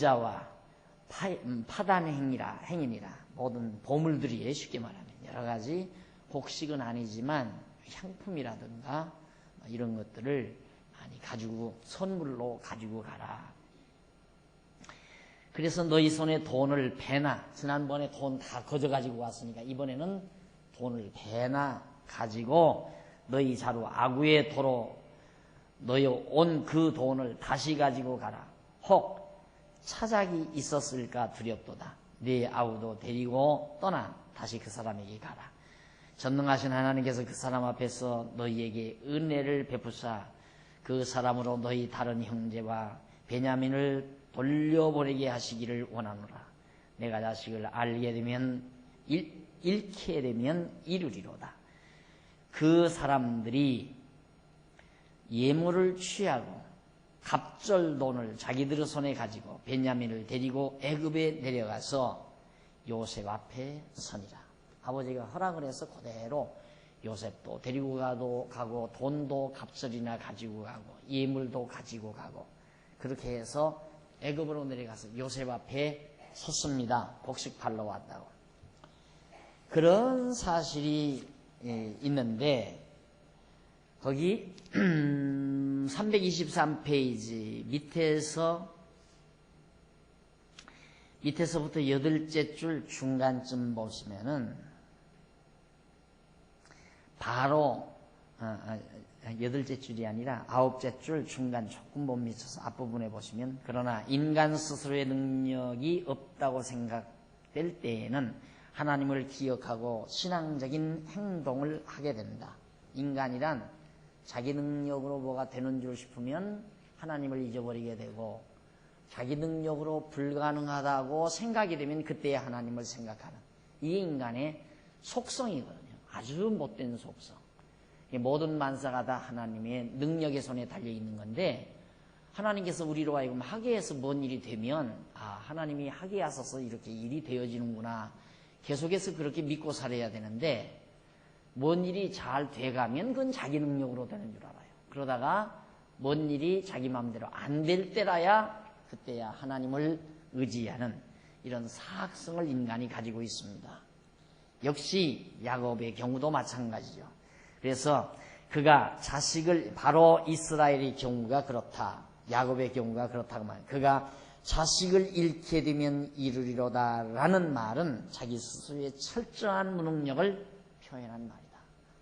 부자와 파단 행인이라 모든 보물들이 쉽게 말하면 여러 가지 곡식은 아니지만 향품이라든가 이런 것들을 많이 가지고 선물로 가지고 가라. 그래서 너희 손에 돈을 배나, 지난번에 돈 다 거저가지고 왔으니까 이번에는 돈을 배나 가지고 너희 자루 아구의 도로 너희 온 그 돈을 다시 가지고 가라. 혹 차작이 있었을까 두렵도다. 네 아우도 데리고 떠나 다시 그 사람에게 가라. 전능하신 하나님께서 그 사람 앞에서 너희에게 은혜를 베푸사 그 사람으로 너희 다른 형제와 베냐민을 돌려보내게 하시기를 원하노라. 내가 자식을 알게 되면 잃게 되면 이르리로다. 그 사람들이 예물을 취하고 갑절돈을 자기들 손에 가지고 베냐민을 데리고 애굽에 내려가서 요셉 앞에 서니라. 아버지가 허락을 해서 그대로 요셉도 데리고 가고 돈도 갑절이나 가지고 가고 예물도 가지고 가고 그렇게 해서 애굽으로 내려가서 요셉 앞에 섰습니다. 곡식 팔러 왔다고. 그런 사실이 있는데 거기 323페이지 밑에서부터 8째 줄 중간쯤 보시면은 바로 8째 줄이 아니라 9째 줄 중간 조금 못 미쳐서 앞부분에 보시면 그러나 인간 스스로의 능력이 없다고 생각될 때에는 하나님을 기억하고 신앙적인 행동을 하게 된다. 인간이란 자기 능력으로 뭐가 되는 줄 싶으면 하나님을 잊어버리게 되고 자기 능력으로 불가능하다고 생각이 되면 그때야 하나님을 생각하는 이게 인간의 속성이거든요. 아주 못된 속성. 모든 만사가 다 하나님의 능력의 손에 달려있는 건데 하나님께서 우리로 하여금 하계에서 뭔 일이 되면 하나님이 하계에 하셔서 이렇게 일이 되어지는구나 계속해서 그렇게 믿고 살아야 되는데 뭔 일이 잘 돼가면 그건 자기 능력으로 되는 줄 알아요. 그러다가 뭔 일이 자기 마음대로 안 될 때라야 그때야 하나님을 의지하는 이런 사악성을 인간이 가지고 있습니다. 역시 야곱의 경우도 마찬가지죠. 그래서 그가 자식을 바로 이스라엘의 경우가 그렇다. 야곱의 경우가 그렇다고 말해요. 그가 자식을 잃게 되면 이르리로다라는 말은 자기 스스로의 철저한 무능력을 표현한 말이다.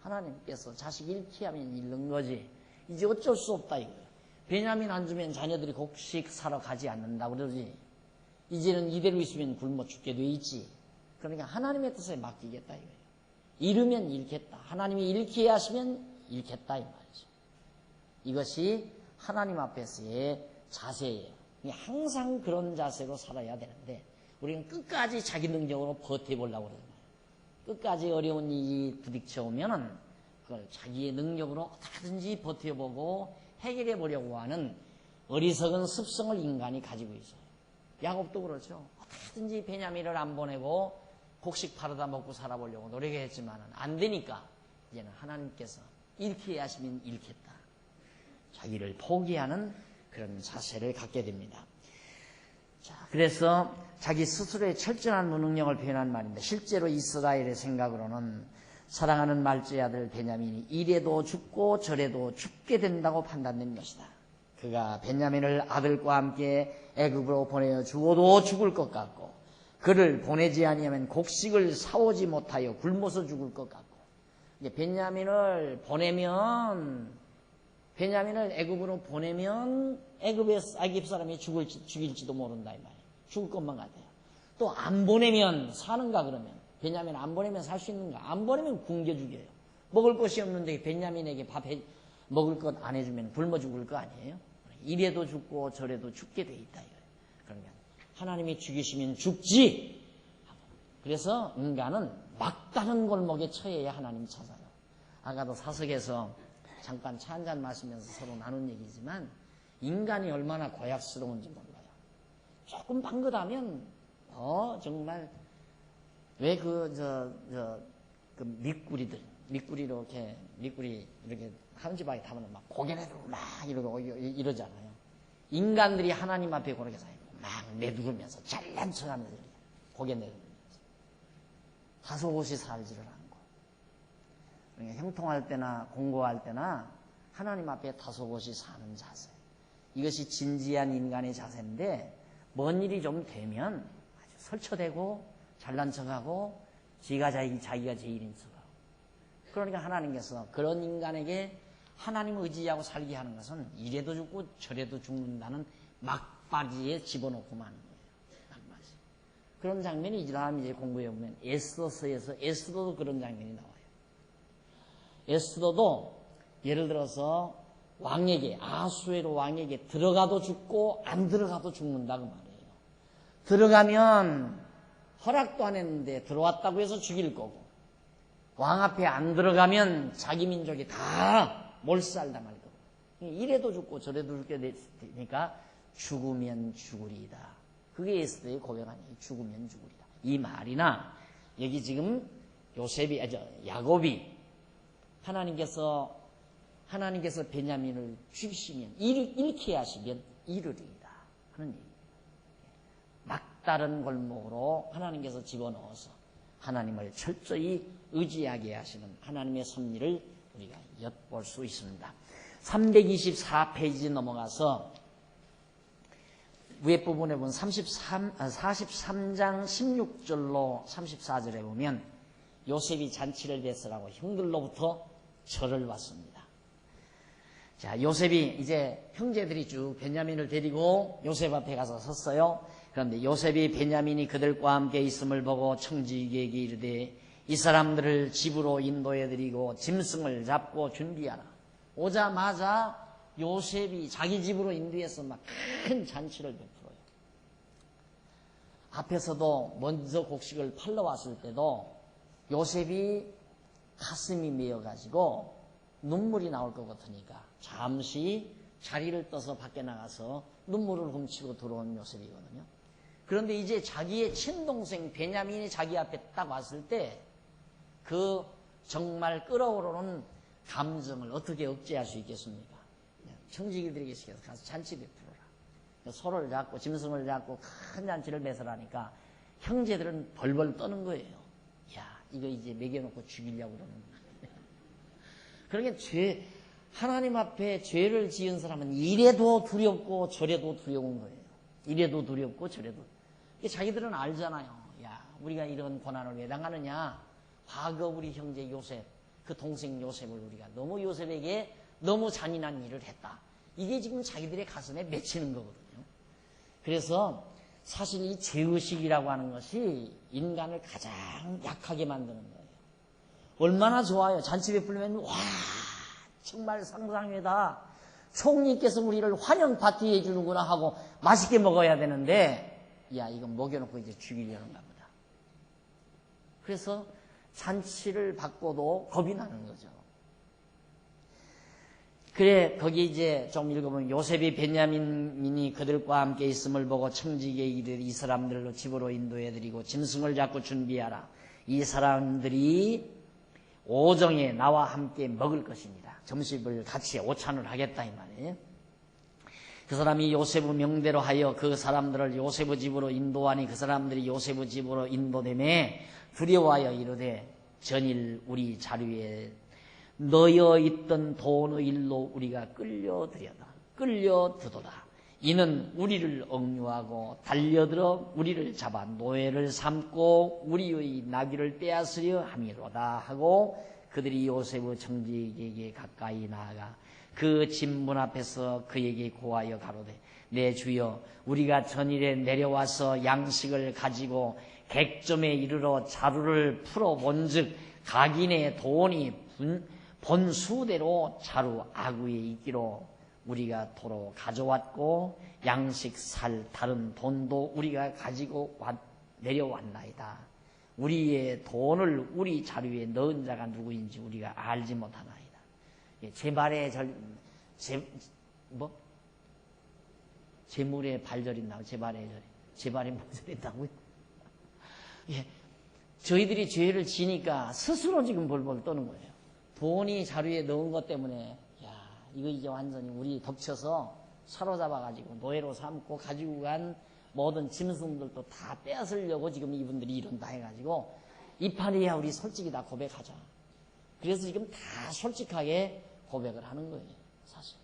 하나님께서 자식 잃게 하면 잃는 거지. 이제 어쩔 수 없다 이거예요. 베냐민 안 주면 자녀들이 곡식 사러 가지 않는다고 그러지. 이제는 이대로 있으면 굶어 죽게 돼 있지. 그러니까 하나님의 뜻에 맡기겠다 이거예요. 잃으면 잃겠다. 하나님이 잃게 하시면 잃겠다 이 말이죠. 이것이 하나님 앞에서의 자세예요. 항상 그런 자세로 살아야 되는데 우리는 끝까지 자기 능력으로 버텨보려고 그러는 거예요. 끝까지 어려운 일이 부딪혀 오면은 그걸 자기의 능력으로 어떻게든지 버텨보고 해결해 보려고 하는 어리석은 습성을 인간이 가지고 있어요. 야곱도 그렇죠. 어떻게든지 베냐민을 안 보내고 곡식 팔아다 먹고 살아보려고 노력했지만 안 되니까 이제는 하나님께서 잃게 하시면 잃겠다. 자기를 포기하는 그런 자세를 갖게 됩니다. 자, 그래서 자기 스스로의 철저한 무능력을 표현한 말인데 실제로 이스라엘의 생각으로는 사랑하는 말주의 아들 베냐민이 이래도 죽고 저래도 죽게 된다고 판단된 것이다. 그가 베냐민을 아들과 함께 애굽으로 보내어 죽어도 죽을 것 같고 그를 보내지 아니하면 곡식을 사오지 못하여 굶어서 죽을 것 같고 이제 베냐민을 애굽으로 보내면 애굽 사람이 죽일지도 모른다 이 말이에요. 죽을 것만 같아요. 또 안 보내면 사는가 그러면 베냐민 안 보내면 살 수 있는가? 안 보내면 굶겨 죽여요. 먹을 것이 없는데 베냐민에게 먹을 것 안 해주면 굶어 죽을 거 아니에요? 이래도 죽고 저래도 죽게 돼 있다 이거예요. 그러면 하나님이 죽이시면 죽지. 그래서 인간은 막다른 골목에 처해야 하나님 찾아요. 아까도 사석에서 잠깐 차 한잔 마시면서 서로 나눈 얘기지만 인간이 얼마나 고약스러운지 몰라요. 조금 방긋하면 정말 왜 미꾸리 이렇게 한 지방에 타면 막 고개를 들고 막 이러잖아요. 인간들이 하나님 앞에 그렇게 살고 막 내두르면서 잘난 척하면서 고개 내두르면서 다소곳이 살지를 않고, 그러니까 형통할 때나 공고할 때나 하나님 앞에 다소곳이 사는 자세, 이것이 진지한 인간의 자세인데, 뭔 일이 좀 되면 아주 설쳐대고 잘난 척하고 자기가 제일인 척하고. 그러니까 하나님께서 그런 인간에게 하나님을 의지하고 살게 하는 것은 이래도 죽고 저래도 죽는다는 막바지에 집어넣고 마는 거예요. 막바지. 그런 장면이 다음 이제 공부해 보면 에스더서에서 에스더도 그런 장면이 나와요. 에스더도 예를 들어서 왕에게, 아수에로 왕에게 들어가도 죽고 안 들어가도 죽는다 그 말이에요. 들어가면 허락도 안 했는데 들어왔다고 해서 죽일 거고, 왕 앞에 안 들어가면 자기 민족이 다 몰살당할 거고, 이래도 죽고 저래도 죽게 되니까 죽으면 죽으리이다. 그게 에스더의 고백 아니에요. 죽으면 죽으리다. 이 말이나 여기 지금 야곱이 하나님께서 베냐민을 죽이시면, 잃게 하시면 이르리이다 하는 얘기예요. 막다른 골목으로 하나님께서 집어넣어서 하나님을 철저히 의지하게 하시는 하나님의 섭리를 우리가 엿볼 수 있습니다. 324페이지 넘어가서 위에 부분에 보면 43장 16절로 34절에 보면 요셉이 잔치를 베풀라고 형들로부터 절을 받습니다. 자, 요셉이 이제 형제들이 쭉 베냐민을 데리고 요셉 앞에 가서 섰어요. 그런데 요셉이 베냐민이 그들과 함께 있음을 보고 청지기에게 이르되 이 사람들을 집으로 인도해드리고 짐승을 잡고 준비하라. 오자마자 요셉이 자기 집으로 인도해서 막 큰 잔치를 베풀어요. 앞에서도 먼저 곡식을 팔러 왔을 때도 요셉이 가슴이 메어가지고 눈물이 나올 것 같으니까 잠시 자리를 떠서 밖에 나가서 눈물을 훔치고 들어온 요셉이거든요. 그런데 이제 자기의 친동생 베냐민이 자기 앞에 딱 왔을 때 그 정말 끓어오르는 감정을 어떻게 억제할 수 있겠습니까? 청지기들에게 시켜서 가서 잔치 베풀어라. 소를 잡고 짐승을 잡고 큰 잔치를 베풀라니까 형제들은 벌벌 떠는 거예요. 야, 이거 이제 먹여놓고 죽이려고 그러는구나. 그러니까 하나님 앞에 죄를 지은 사람은 이래도 두렵고 저래도 두려운 거예요. 이래도 두렵고 저래도. 자기들은 알잖아요. 야, 우리가 이런 고난을 왜 당하느냐. 과거 우리 형제 요셉, 그 동생 요셉을 우리가 너무 요셉에게 너무 잔인한 일을 했다. 이게 지금 자기들의 가슴에 맺히는 거거든요. 그래서 사실 이 죄의식이라고 하는 것이 인간을 가장 약하게 만드는 거예요. 얼마나 좋아요. 잔치 베풀면 와, 정말 상상외다. 총리께서 우리를 환영 파티 해주는구나 하고 맛있게 먹어야 되는데, 야, 이거 먹여놓고 이제 죽이려는가 보다. 그래서 잔치를 받고도 겁이 나는 거죠. 그래, 거기 이제 좀 읽어보면 요셉이 베냐민이 그들과 함께 있음을 보고 청지기에 이르되 이 사람들로 집으로 인도해드리고 짐승을 잡고 준비하라. 이 사람들이 오정에 나와 함께 먹을 것입니다. 점심을 같이 오찬을 하겠다 이 말이에요. 그 사람이 요셉의 명대로 하여 그 사람들을 요셉의 집으로 인도하니 그 사람들이 요셉의 집으로 인도되매 두려워하여 이르되 전일 우리 자루에 넣여 있던 돈의 일로 우리가 끌려두도다. 이는 우리를 억류하고 달려들어 우리를 잡아 노예를 삼고 우리의 나귀를 빼앗으려 함이로다 하고 그들이 요셉의 청지기에게 가까이 나아가 그 집문 앞에서 그에게 고하여 가로되 내 주여 우리가 전일에 내려와서 양식을 가지고 객점에 이르러 자루를 풀어본즉 각인의 돈이 본수대로 자루 아구에 있기로 우리가 도로 가져왔고 양식 살 다른 돈도 우리가 가지고 내려왔나이다. 우리의 돈을 우리 자루에 넣은 자가 누구인지 우리가 알지 못하나이다. 제발의 재물의 발절이 나오고 제발의 목소리 있다고요? 예, 저희들이 죄를 지니까 스스로 지금 벌벌 떠는 거예요. 돈이 자루에 넣은 것 때문에 야, 이거 이제 완전히 우리 덮쳐서 사로잡아가지고 노예로 삼고 가지고 간 모든 짐승들도 다 뺏으려고 지금 이분들이 이런다 해가지고 이파리야 우리 솔직히 다 고백하자. 그래서 지금 다 솔직하게 고백을 하는 거예요. 사실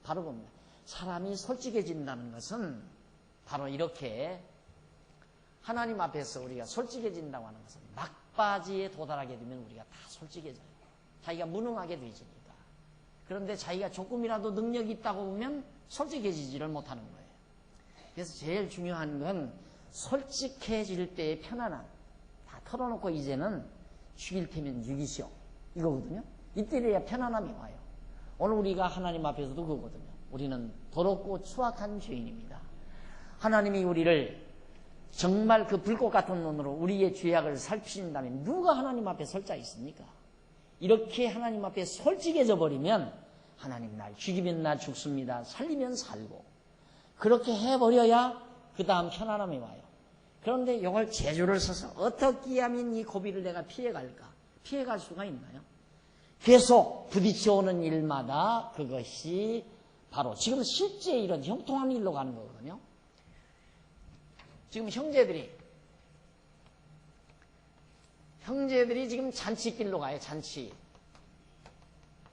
바로 봅니다. 사람이 솔직해진다는 것은 바로 이렇게 하나님 앞에서 우리가 솔직해진다고 하는 것은 막바지에 도달하게 되면 우리가 다 솔직해져요. 자기가 무능하게 되지니까. 그런데 자기가 조금이라도 능력이 있다고 보면 솔직해지지를 못하는 거예요. 그래서 제일 중요한 건 솔직해질 때의 편안함. 다 털어놓고 이제는 죽일 테면 죽이시오. 이거거든요. 이때래야 편안함이 와요. 오늘 우리가 하나님 앞에서도 그거거든요. 우리는 더럽고 추악한 죄인입니다. 하나님이 우리를 정말 그 불꽃 같은 눈으로 우리의 죄악을 살피신다면 누가 하나님 앞에 설 자 있습니까? 이렇게 하나님 앞에 솔직해져 버리면 하나님 날 죽이면 나 죽습니다. 살리면 살고 그렇게 해버려야 그 다음 편안함이 와요. 그런데 이걸 재주를 써서 어떻게 하면 이 고비를 내가 피해갈까? 피해갈 수가 있나요? 계속 부딪혀오는 일마다 그것이 바로 지금 실제 이런 형통한 일로 가는 거거든요. 지금 형제들이 지금 잔치길로 가요. 잔치.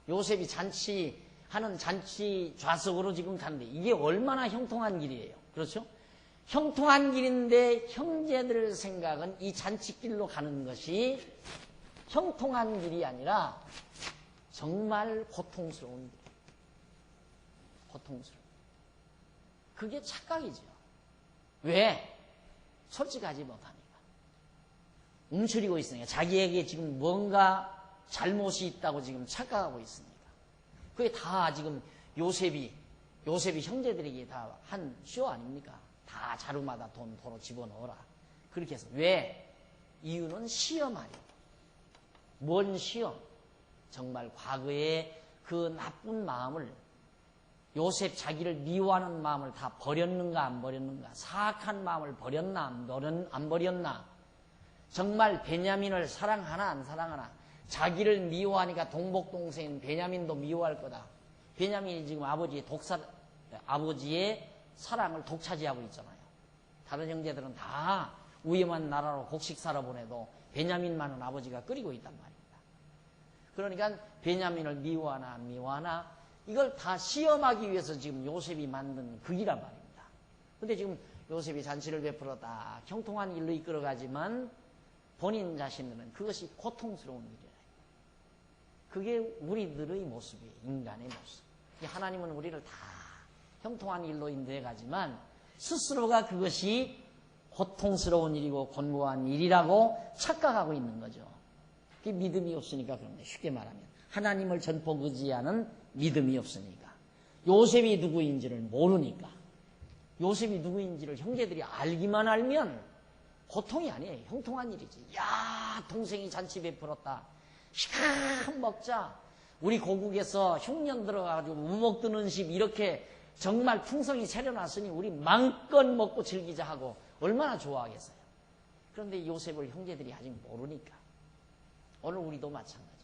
요셉이 잔치하는 잔치 좌석으로 지금 가는데 이게 얼마나 형통한 길이에요. 그렇죠? 형통한 길인데 형제들 생각은 이 잔치길로 가는 것이 형통한 길이 아니라 정말 고통스러운 길. 고통스러운. 그게 착각이죠. 왜? 솔직하지 못하니까. 움츠리고 있으니까. 자기에게 지금 뭔가 잘못이 있다고 지금 착각하고 있으니까. 그게 다 지금 요셉이 형제들에게 다 한 쇼 아닙니까? 다 자루마다 돈 도로 집어넣어라. 그렇게 해서. 왜? 이유는 시험하려고. 뭔 시험? 정말 과거에 그 나쁜 마음을 요셉 자기를 미워하는 마음을 다 버렸는가 안 버렸는가? 사악한 마음을 버렸나 안 버렸나? 정말 베냐민을 사랑하나 안 사랑하나? 자기를 미워하니까 동복동생인 베냐민도 미워할 거다. 베냐민이 지금 아버지의 사랑을 독차지하고 있잖아요. 다른 형제들은 다 위험한 나라로 곡식사러 보내도 베냐민만은 아버지가 끓이고 있단 말입니다. 그러니까 베냐민을 미워하나 안 미워하나 이걸 다 시험하기 위해서 지금 요셉이 만든 극이란 말입니다. 근데 지금 요셉이 잔치를 베풀었다. 형통한 일로 이끌어가지만 본인 자신들은 그것이 고통스러운 일이에요. 그게 우리들의 모습이에요. 인간의 모습. 하나님은 우리를 다 형통한 일로 인도해 가지만 스스로가 그것이 고통스러운 일이고 곤고한 일이라고 착각하고 있는 거죠. 그게 믿음이 없으니까 그런 거예요. 쉽게 말하면 하나님을 전폭 의지하는 믿음이 없으니까. 요셉이 누구인지를 모르니까. 요셉이 누구인지를 형제들이 알기만 알면 고통이 아니에요. 형통한 일이지. 야, 동생이 잔치 베풀었다. 시간 먹자. 우리 고국에서 흉년 들어가지고 우목 드는 집 이렇게 정말 풍성히 차려놨으니 우리 마음껏 먹고 즐기자 하고 얼마나 좋아하겠어요. 그런데 요셉을 형제들이 아직 모르니까. 오늘 우리도 마찬가지.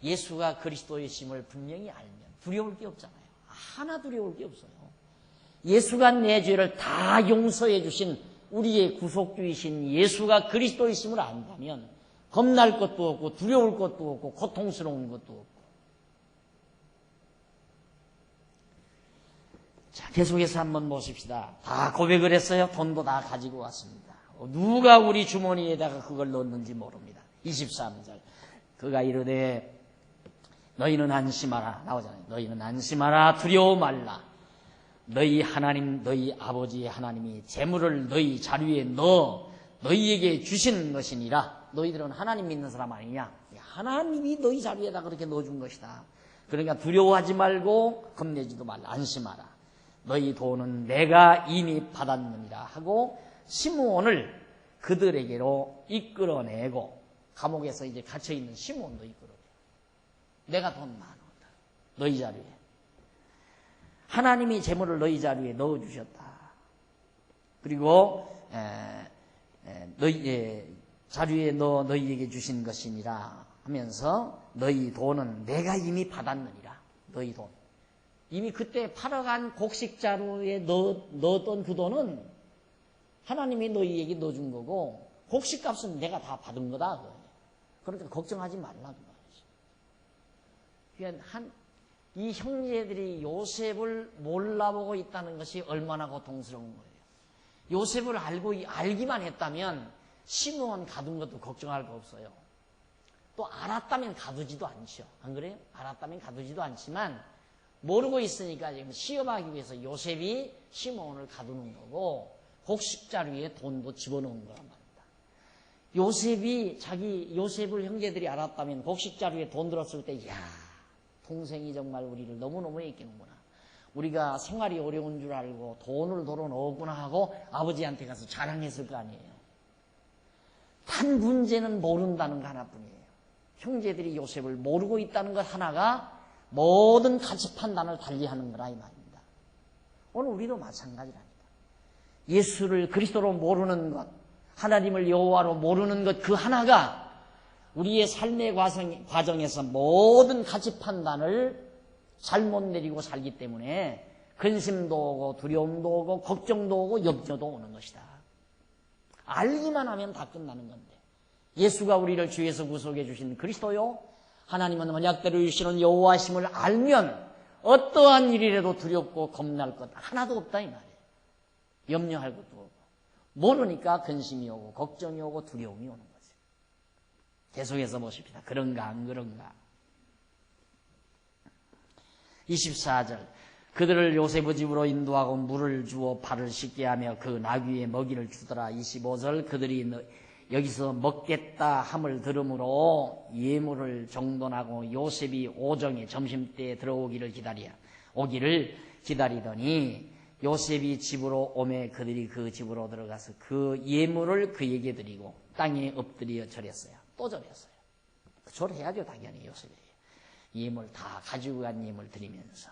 예수가 그리스도의 심을 분명히 알면 두려울 게 없잖아요. 하나 두려울 게 없어요. 예수가 내 죄를 다 용서해 주신 우리의 구속주이신 예수가 그리스도의 심을 안다면 겁날 것도 없고 두려울 것도 없고 고통스러운 것도 없고. 자, 계속해서 한번 보십시다. 다 고백을 했어요. 돈도 다 가지고 왔습니다. 누가 우리 주머니에다가 그걸 넣었는지 모릅니다. 23절. 그가 이르되 너희는 안심하라. 나오잖아요. 너희는 안심하라. 두려워 말라. 너희 하나님, 너희 아버지의 하나님이 재물을 너희 자루에 넣어 너희에게 주신 것이니라. 너희들은 하나님 믿는 사람 아니냐? 하나님이 너희 자루에다 그렇게 넣어준 것이다. 그러니까 두려워하지 말고 겁내지도 말라. 안심하라. 너희 돈은 내가 이미 받았느니라 하고 시므온을 그들에게로 이끌어내고 감옥에서 이제 갇혀있는 시므온도 이끌어내고 내가 돈 많아. 너희 자루에. 하나님이 재물을 너희 자루에 넣어주셨다. 그리고 너희 자루에 넣어 너희에게 주신 것이니라 하면서 너희 돈은 내가 이미 받았느니라. 너희 돈. 이미 그때 팔아간 곡식 자루에 넣었던 그 돈은 하나님이 너희에게 넣어준 거고 곡식값은 내가 다 받은 거다. 그러니까 걱정하지 말라. 그러니까 이 형제들이 요셉을 몰라보고 있다는 것이 얼마나 고통스러운 거예요. 요셉을 알기만 했다면 시므온 가둔 것도 걱정할 거 없어요. 또 알았다면 가두지도 않죠. 안 그래요? 알았다면 가두지도 않지만 모르고 있으니까 지금 시험하기 위해서 요셉이 시므온을 가두는 거고 곡식자루에 돈도 집어넣은 거란 말입니다. 요셉을 형제들이 알았다면 곡식자루에 돈 들었을 때 야, 동생이 정말 우리를 너무너무 애끼는구나. 우리가 생활이 어려운 줄 알고 돈을 도로 넣었구나 하고 아버지한테 가서 자랑했을 거 아니에요. 단 문제는 모른다는 거 하나뿐이에요. 형제들이 요셉을 모르고 있다는 것 하나가 모든 가치 판단을 달리하는 거라 이 말입니다. 오늘 우리도 마찬가지라니까. 예수를 그리스도로 모르는 것, 하나님을 여호와로 모르는 것 그 하나가 우리의 삶의 과정에서 모든 가치 판단을 잘못 내리고 살기 때문에 근심도 오고 두려움도 오고 걱정도 오고 염려도 오는 것이다. 알기만 하면 다 끝나는 건데 예수가 우리를 주에서 구속해 주신 그리스도요 하나님은 언약대로 주시는 여호와심을 알면 어떠한 일이라도 두렵고 겁날 것 하나도 없다 이 말이에요. 염려할 것도 없고 모르니까 근심이 오고 걱정이 오고 두려움이 오는 거죠. 계속해서 보십시다. 그런가 안 그런가. 24절 그들을 요셉의 집으로 인도하고 물을 주어 발을 씻게 하며 그 나귀에 먹이를 주더라. 25절 그들이 여기서 먹겠다 함을 들으므로 예물을 정돈하고 요셉이 오정에 점심때에 들어오기를 기다리더니 요셉이 집으로 오매 그들이 그 집으로 들어가서 그 예물을 그에게 드리고 땅에 엎드려 절했어요. 또 절했어요. 절해야죠 당연히 요셉에게. 예물 다 가지고 간 예물 드리면서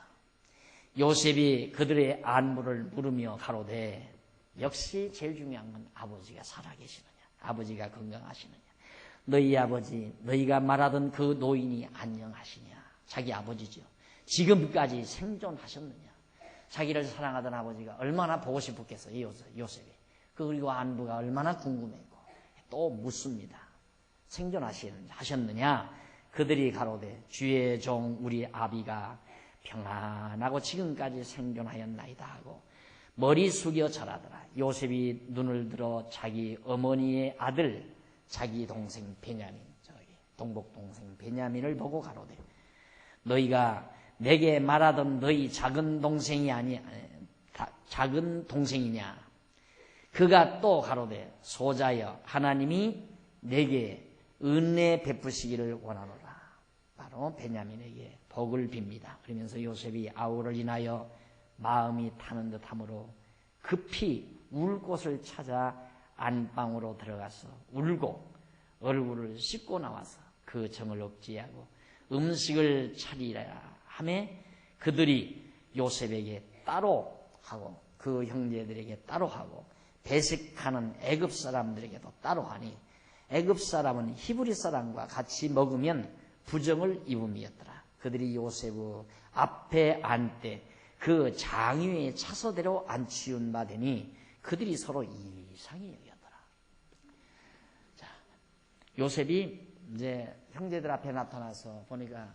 요셉이 그들의 안부를 물으며 가로되 역시 제일 중요한 건 아버지가 살아계시느냐 아버지가 건강하시느냐 너희 아버지 너희가 말하던 그 노인이 안녕하시냐 자기 아버지죠. 지금까지 생존하셨느냐 자기를 사랑하던 아버지가 얼마나 보고 싶었겠어요 요셉이. 그리고 안부가 얼마나 궁금했고 또 묻습니다. 생존하셨느냐 그들이 가로되 주의 종 우리 아비가 평안하고 지금까지 생존하였나이다 하고 머리 숙여 절하더라. 요셉이 눈을 들어 자기 어머니의 아들 자기 동생 베냐민 동복 동생 베냐민을 보고 가로되 너희가 내게 말하던 너희 작은 동생이냐 그가 또 가로되 소자여 하나님이 내게 은혜 베푸시기를 원하노라. 바로 베냐민에게 복을 빕니다. 그러면서 요셉이 아우를 인하여 마음이 타는 듯하므로 급히 울 곳을 찾아 안방으로 들어가서 울고 얼굴을 씻고 나와서 그 정을 억제하고 음식을 차리라 하매 그들이 요셉에게 따로 하고 그 형제들에게 따로 하고 배색하는 애굽 사람들에게도 따로 하니 애굽 사람은 히브리 사람과 같이 먹으면 부정을 입음이었더라. 그들이 요셉의 앞에 앉되 그 장위의 차서대로 앉히운 바 되니 그들이 서로 이상히 여겼더라. 자, 요셉이 이제 형제들 앞에 나타나서 보니까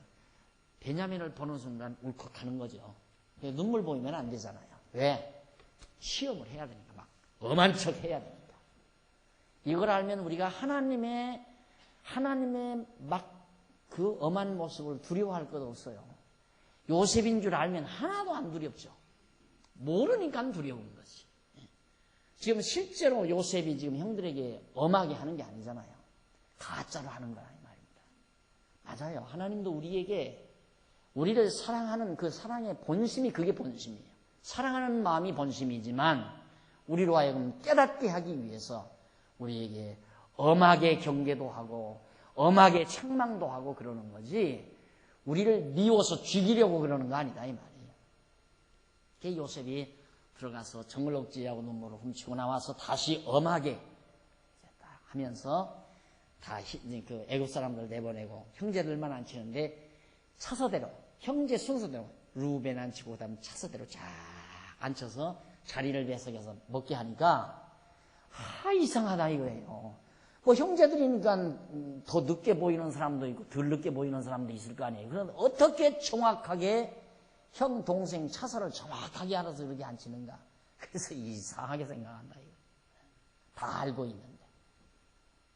베냐민을 보는 순간 울컥하는 거죠. 눈물 보이면 안 되잖아요. 왜? 시험을 해야 되니까 막 엄한 척 해야 됩니다. 이걸 알면 우리가 하나님의 막 그 엄한 모습을 두려워할 것 없어요. 요셉인 줄 알면 하나도 안 두렵죠. 모르니까 두려운 거지. 지금 실제로 요셉이 지금 형들에게 엄하게 하는 게 아니잖아요. 가짜로 하는 거라 이 말입니다. 맞아요. 하나님도 우리에게 우리를 사랑하는 그 사랑의 본심이 그게 본심이에요. 사랑하는 마음이 본심이지만 우리로 하여금 깨닫게 하기 위해서 우리에게 엄하게 경계도 하고 엄하게 책망도 하고 그러는 거지 우리를 미워서 죽이려고 그러는 거 아니다 이 말이에요. 그 요셉이 들어가서 정을 억제하고 눈물을 훔치고 나와서 다시 엄하게 하면서 다 그 애굽 사람들 내보내고 형제들만 앉히는데 차서대로 형제 순서대로 루벤 앉히고 그다음 차서대로 쫙 앉혀서 자리를 배석해서 먹게 하니까 이상하다 이거예요. 뭐 형제들이니까 더 늦게 보이는 사람도 있고 덜 늦게 보이는 사람도 있을 거 아니에요. 그런데 어떻게 정확하게 형, 동생 차선을 정확하게 알아서 그렇게 앉히는가? 그래서 이상하게 생각한다 이거. 다 알고 있는데.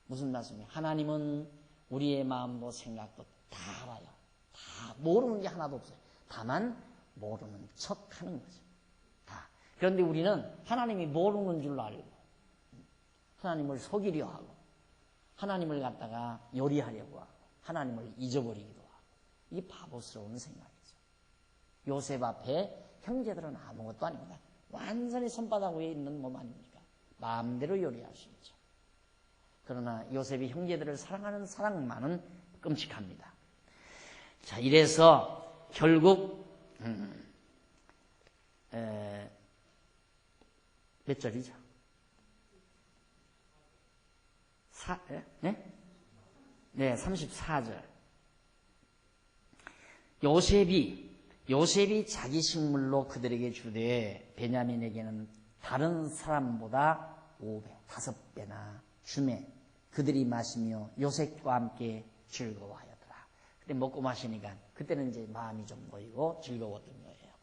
무슨 말씀이에요? 하나님은 우리의 마음도 생각도 다 알아요. 다 모르는 게 하나도 없어요. 다만 모르는 척하는 거죠. 다. 그런데 우리는 하나님이 모르는 줄로 알고 하나님을 속이려 하고 하나님을 갖다가 요리하려고 하고 하나님을 잊어버리기도 하고 이게 바보스러운 생각이죠. 요셉 앞에 형제들은 아무것도 아닙니다. 완전히 손바닥 위에 있는 몸 아닙니까? 마음대로 요리할 수 있죠. 그러나 요셉이 형제들을 사랑하는 사랑만은 끔찍합니다. 자, 이래서 결국 몇 절이죠? 네, 34절. 요셉이 자기 식물로 그들에게 주되 베냐민에게는 다른 사람보다 5배나 주매 그들이 마시며 요셉과 함께 즐거워하였더라. 근데 먹고 마시니까 그때는 이제 마음이 좀 모이고 즐거웠던 거예요.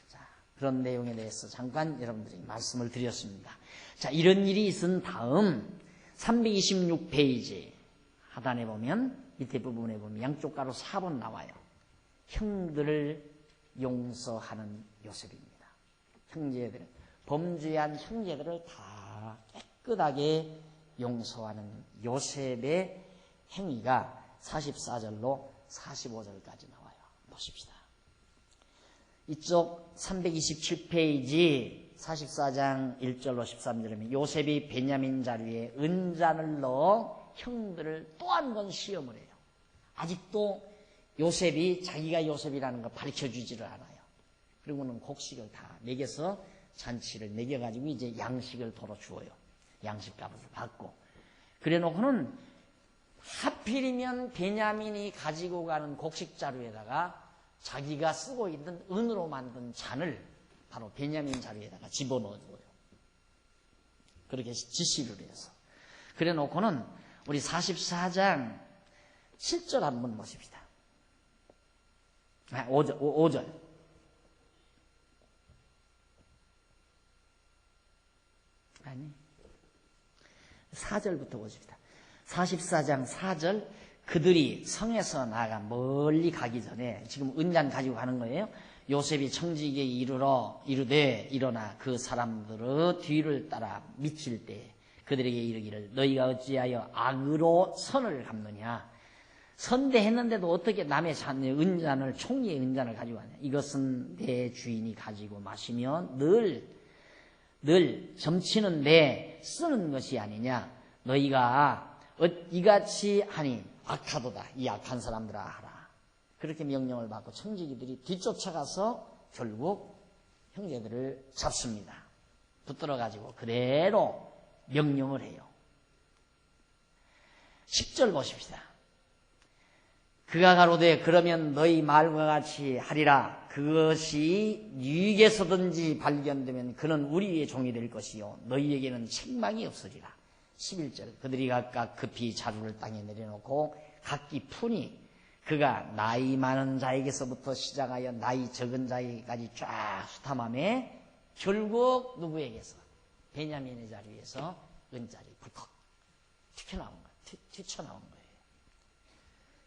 자, 그런 내용에 대해서 잠깐 여러분들이 말씀을 드렸습니다. 자, 이런 일이 있은 다음 326페이지 하단에 보면 밑에 부분에 보면 양쪽 가로 4번 나와요. 형들을 용서하는 요셉입니다. 형제들, 범죄한 형제들을 다 깨끗하게 용서하는 요셉의 행위가 44절로 45절까지 나와요. 보십시다. 이쪽 327페이지 44장 1절로 13절이면 요셉이 베냐민 자루에 은잔을 넣어 형들을 또 한 번 시험을 해요. 아직도 요셉이 자기가 요셉이라는 걸 가르쳐주지를 않아요. 그리고는 곡식을 다 먹여서 잔치를 먹여가지고 이제 양식을 덜어주어요. 양식값을 받고. 그래 놓고는 하필이면 베냐민이 가지고 가는 곡식 자루에다가 자기가 쓰고 있는 은으로 만든 잔을 바로 베냐민 자루에다가 집어넣어줘요. 그렇게 지시를 해서. 그래 놓고는 우리 44장 7절 한번 보십시다. 5절. 아니, 4절부터 보십시다. 44장 4절. 그들이 성에서 나가 멀리 가기 전에 지금 은잔 가지고 가는 거예요. 요셉이 청지기에 이르되 일어나 그 사람들의 뒤를 따라 미칠 때 그들에게 이르기를 너희가 어찌하여 악으로 선을 갚느냐. 선대했는데도 어떻게 남의 은잔을 총리의 은잔을 가지고 왔냐. 이것은 내 주인이 가지고 마시면 늘 점치는데 쓰는 것이 아니냐. 너희가 이같이 하니 악하도다. 이 악한 사람들아 하라. 그렇게 명령을 받고 청지기들이 뒤쫓아가서 결국 형제들을 잡습니다. 붙들어가지고 그대로 명령을 해요. 10절 보십시다. 그가 가로되 그러면 너희 말과 같이 하리라. 그것이 유익에서든지 발견되면 그는 우리의 종이 될 것이요 너희에게는 책망이 없으리라. 11절. 그들이 각각 급히 자루를 땅에 내려놓고 각기 푸니 그가 나이 많은 자에게서부터 시작하여 나이 적은 자에게까지 쫙 수탐함에 결국 누구에게서? 베냐민의 자리에서 은자리 불컥 튀쳐나온 거예요.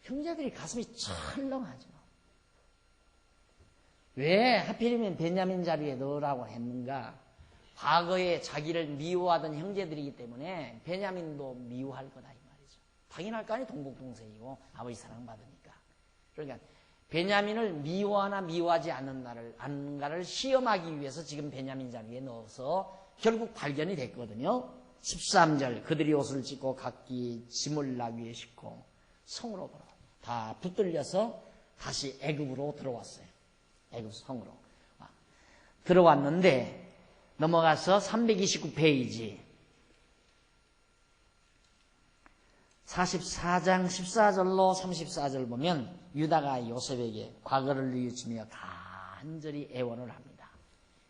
형제들이 가슴이 철렁하죠. 왜 하필이면 베냐민 자리에 넣으라고 했는가? 과거에 자기를 미워하던 형제들이기 때문에 베냐민도 미워할 거다 이 말이죠. 당연할 거 아니 동복동생이고 아버지 사랑받으니까. 그러니까 베냐민을 미워하나 미워하지 않는가를 시험하기 위해서 지금 베냐민 자리에 넣어서 결국 발견이 됐거든요. 13절. 그들이 옷을 찢고 각기 짐을 나귀에 싣고 성으로 돌아와. 다 붙들려서 다시 애굽으로 들어왔어요. 애굽 성으로. 들어왔는데 넘어가서 329페이지 44장 14절로 34절 보면 유다가 요셉에게 과거를 뉘우치며 간절히 애원을 합니다.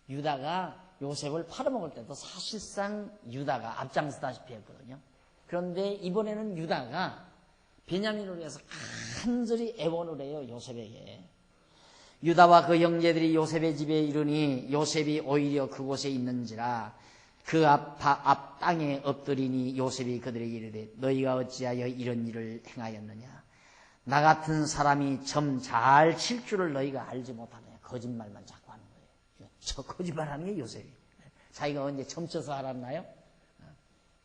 유다가 요셉을 팔아먹을 때도 사실상 유다가 앞장서다시피 했거든요. 그런데 이번에는 유다가 베냐민을 위해서 간절히 애원을 해요. 요셉에게. 유다와 그 형제들이 요셉의 집에 이르니 요셉이 오히려 그곳에 있는지라 그 앞 땅에 엎드리니 요셉이 그들에게 이르되 너희가 어찌하여 이런 일을 행하였느냐. 나 같은 사람이 점 잘 칠 줄을 너희가 알지 못하느냐. 거짓말만 자꾸 하는 거예요. 저 거짓말하는 게 요셉이. 자기가 언제 점 쳐서 알았나요?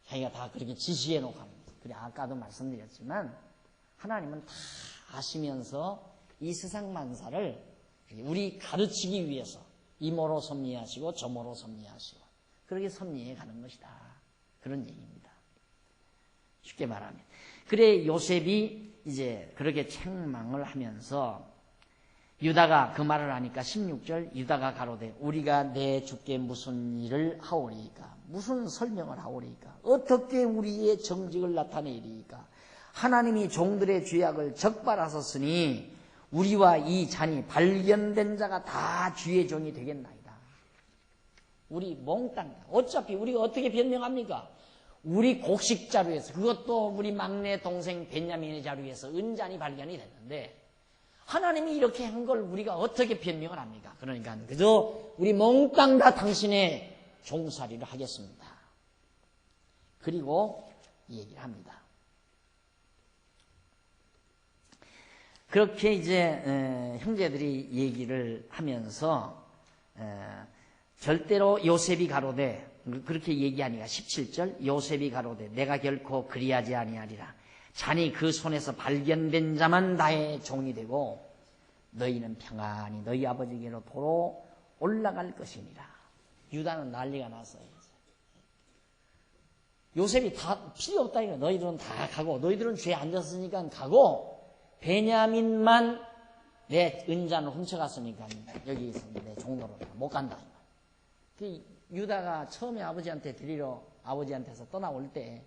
자기가 다 그렇게 지시해 놓고 합니다. 그래 아까도 말씀드렸지만 하나님은 다 아시면서 이 세상 만사를 우리 가르치기 위해서 이모로 섭리하시고 저모로 섭리하시고 그렇게 섭리해 가는 것이다. 그런 얘기입니다. 쉽게 말하면. 그래 요셉이 이제 그렇게 책망을 하면서 유다가 그 말을 하니까 16절 유다가 가로되 우리가 내 주께 무슨 일을 하오리이까 무슨 설명을 하오리이까 어떻게 우리의 정직을 나타내리이까 하나님이 종들의 죄악을 적발하셨으니 우리와 이 잔이 발견된 자가 다 주의 종이 되겠나이다. 우리 몽땅 어차피 우리가 어떻게 변명합니까? 우리 곡식 자루에서 그것도 우리 막내 동생 베냐민의 자루에서 은잔이 발견이 됐는데 하나님이 이렇게 한 걸 우리가 어떻게 변명을 합니까? 그러니까 그저 우리 몽땅 다 당신의 종살이를 하겠습니다. 그리고 얘기를 합니다. 그렇게 이제 형제들이 얘기를 하면서 절대로 요셉이 가로되 그렇게 얘기하니까 17절 요셉이 가로되 내가 결코 그리하지 아니하리라. 잔이 그 손에서 발견된 자만 나의 종이 되고 너희는 평안히 너희 아버지께로 도로 올라갈 것이니라. 유다는 난리가 났어요. 요셉이 다 필요 없다니까. 너희들은 다 가고 너희들은 죄에 안 졌으니까 가고 베냐민만 내 은잔을 훔쳐갔으니까 여기서 내 종로로 못 간다. 그 유다가 처음에 아버지한테 드리러 아버지한테서 떠나올 때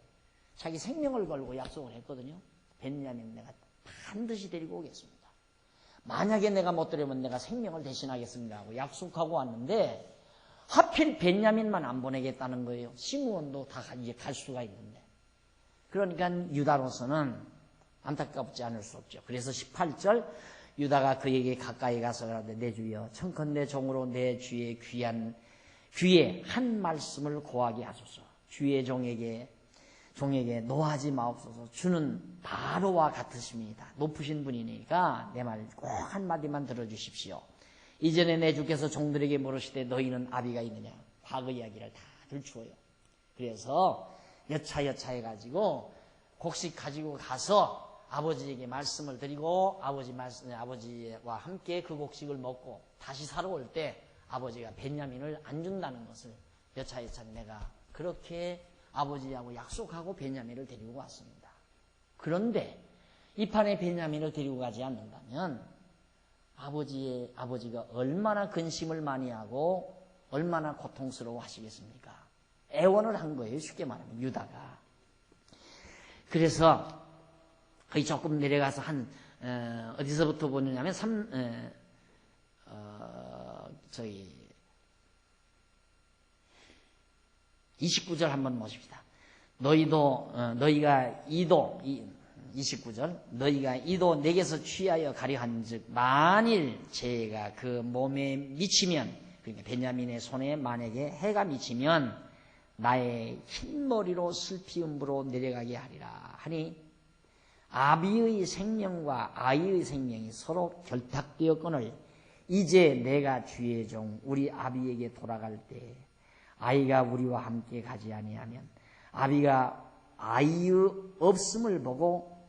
자기 생명을 걸고 약속을 했거든요. 베냐민 내가 반드시 데리고 오겠습니다. 만약에 내가 못 데려오면 내가 생명을 대신하겠습니다 하고 약속하고 왔는데 하필 베냐민만 안 보내겠다는 거예요. 시므온도 다 이제 갈 수가 있는데. 그러니까 유다로서는 안타깝지 않을 수 없죠. 그래서 18절 유다가 그에게 가까이 가서 그러되 내 주여 청컨대 종으로 내 주의 귀에 한 말씀을 고하게 하소서. 주의 종에게 노하지 마옵소서. 주는 바로와 같으십니다. 높으신 분이니까 내 말 꼭 한마디만 들어주십시오. 이전에 내 주께서 종들에게 물으시되 너희는 아비가 있느냐. 과거 이야기를 다 들추어요. 그래서 여차 해가지고 곡식 가지고 가서 아버지에게 말씀을 드리고 아버지와 함께 그 곡식을 먹고 다시 살아올 때 아버지가 베냐민을 안 준다는 것을 여차 내가 그렇게 아버지하고 약속하고 베냐민을 데리고 왔습니다. 그런데 이 판에 베냐민을 데리고 가지 않는다면 아버지가 얼마나 근심을 많이 하고 얼마나 고통스러워 하시겠습니까? 애원을 한 거예요. 쉽게 말하면 유다가. 그래서 거기 조금 내려가서 어디서부터 보느냐면 29절 한번 보십시다. 너희가 29절 너희가 이도 내게서 취하여 가려 한즉 만일 죄가 그 몸에 미치면 그러니까 베냐민의 손에 만약에 해가 미치면 나의 흰머리로 슬피음부로 내려가게 하리라 하니 아비의 생명과 아이의 생명이 서로 결탁되었거늘 이제 내가 주의 종 우리 아비에게 돌아갈 때 아이가 우리와 함께 가지 아니하면 아비가 아이의 없음을 보고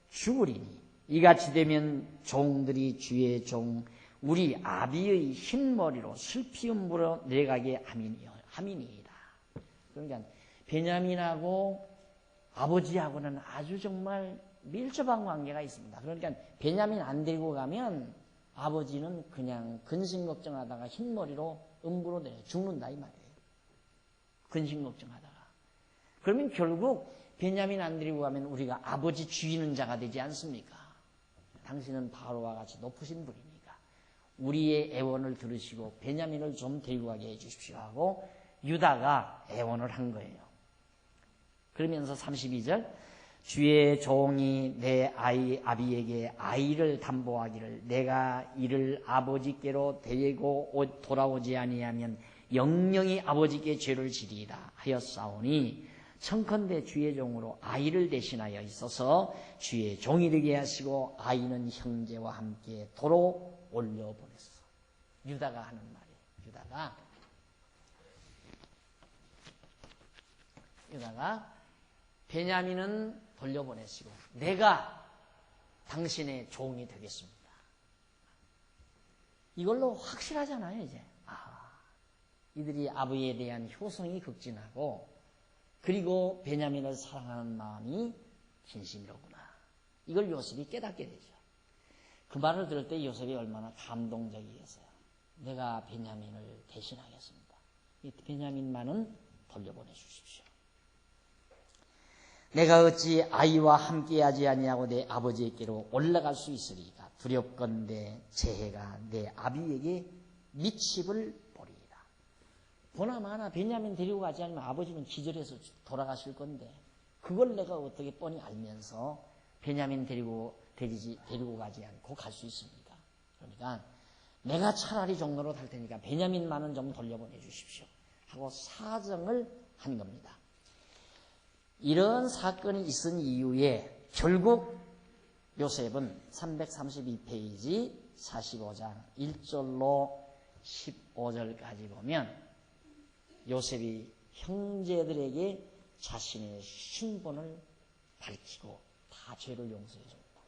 죽으리니 이같이 되면 종들이 주의 종 우리 아비의 흰머리로 슬피음부로 내려가게 함이니이다. 그러니까 베냐민하고 아버지하고는 아주 정말 밀접한 관계가 있습니다. 그러니까 베냐민 안 데리고 가면 아버지는 그냥 근심 걱정하다가 흰머리로 음부로 내려 죽는다 이 말이에요. 근심 걱정하다가. 그러면 결국 베냐민 안 데리고 가면 우리가 아버지 죽이는 자가 되지 않습니까? 당신은 바로와 같이 높으신 분이니까 우리의 애원을 들으시고 베냐민을 좀 데리고 가게 해주십시오 하고 유다가 애원을 한 거예요. 그러면서 32절 주의 종이 내 아이 아비에게 아이를 담보하기를 내가 이를 아버지께로 데리고 돌아오지 아니하면 영영이 아버지께 죄를 지리이다 하였사오니 청컨대 주의 종으로 아이를 대신하여 있어서 주의 종이 되게 하시고 아이는 형제와 함께 도로 올려보냈어. 유다가 하는 말이에요. 유다가 베냐민은 돌려보내시고 내가 당신의 종이 되겠습니다. 이걸로 확실하잖아요. 이제 이들이 아버지에 대한 효성이 극진하고 그리고 베냐민을 사랑하는 마음이 진심이로구나. 이걸 요셉이 깨닫게 되죠. 그 말을 들을 때 요셉이 얼마나 감동적이겠어요. 내가 베냐민을 대신하겠습니다. 이 베냐민만은 돌려보내 주십시오. 내가 어찌 아이와 함께하지 아니하고 내 아버지에게로 올라갈 수 있으리까 두렵건대 재해가 내 아비에게 미칩을 보리이다. 보나마나 베냐민 데리고 가지 않으면 아버지는 기절해서 돌아가실 건데 그걸 내가 어떻게 뻔히 알면서 베냐민 데리고 가지 않고 갈 수 있습니까? 그러니까 내가 차라리 종로로 달 테니까 베냐민만은 좀 돌려보내 주십시오 하고 사정을 한 겁니다. 이런 사건이 있은 이후에 결국 요셉은 332페이지 45장 1절로 15절까지 보면 요셉이 형제들에게 자신의 신분을 밝히고 다 죄를 용서해 줍니다.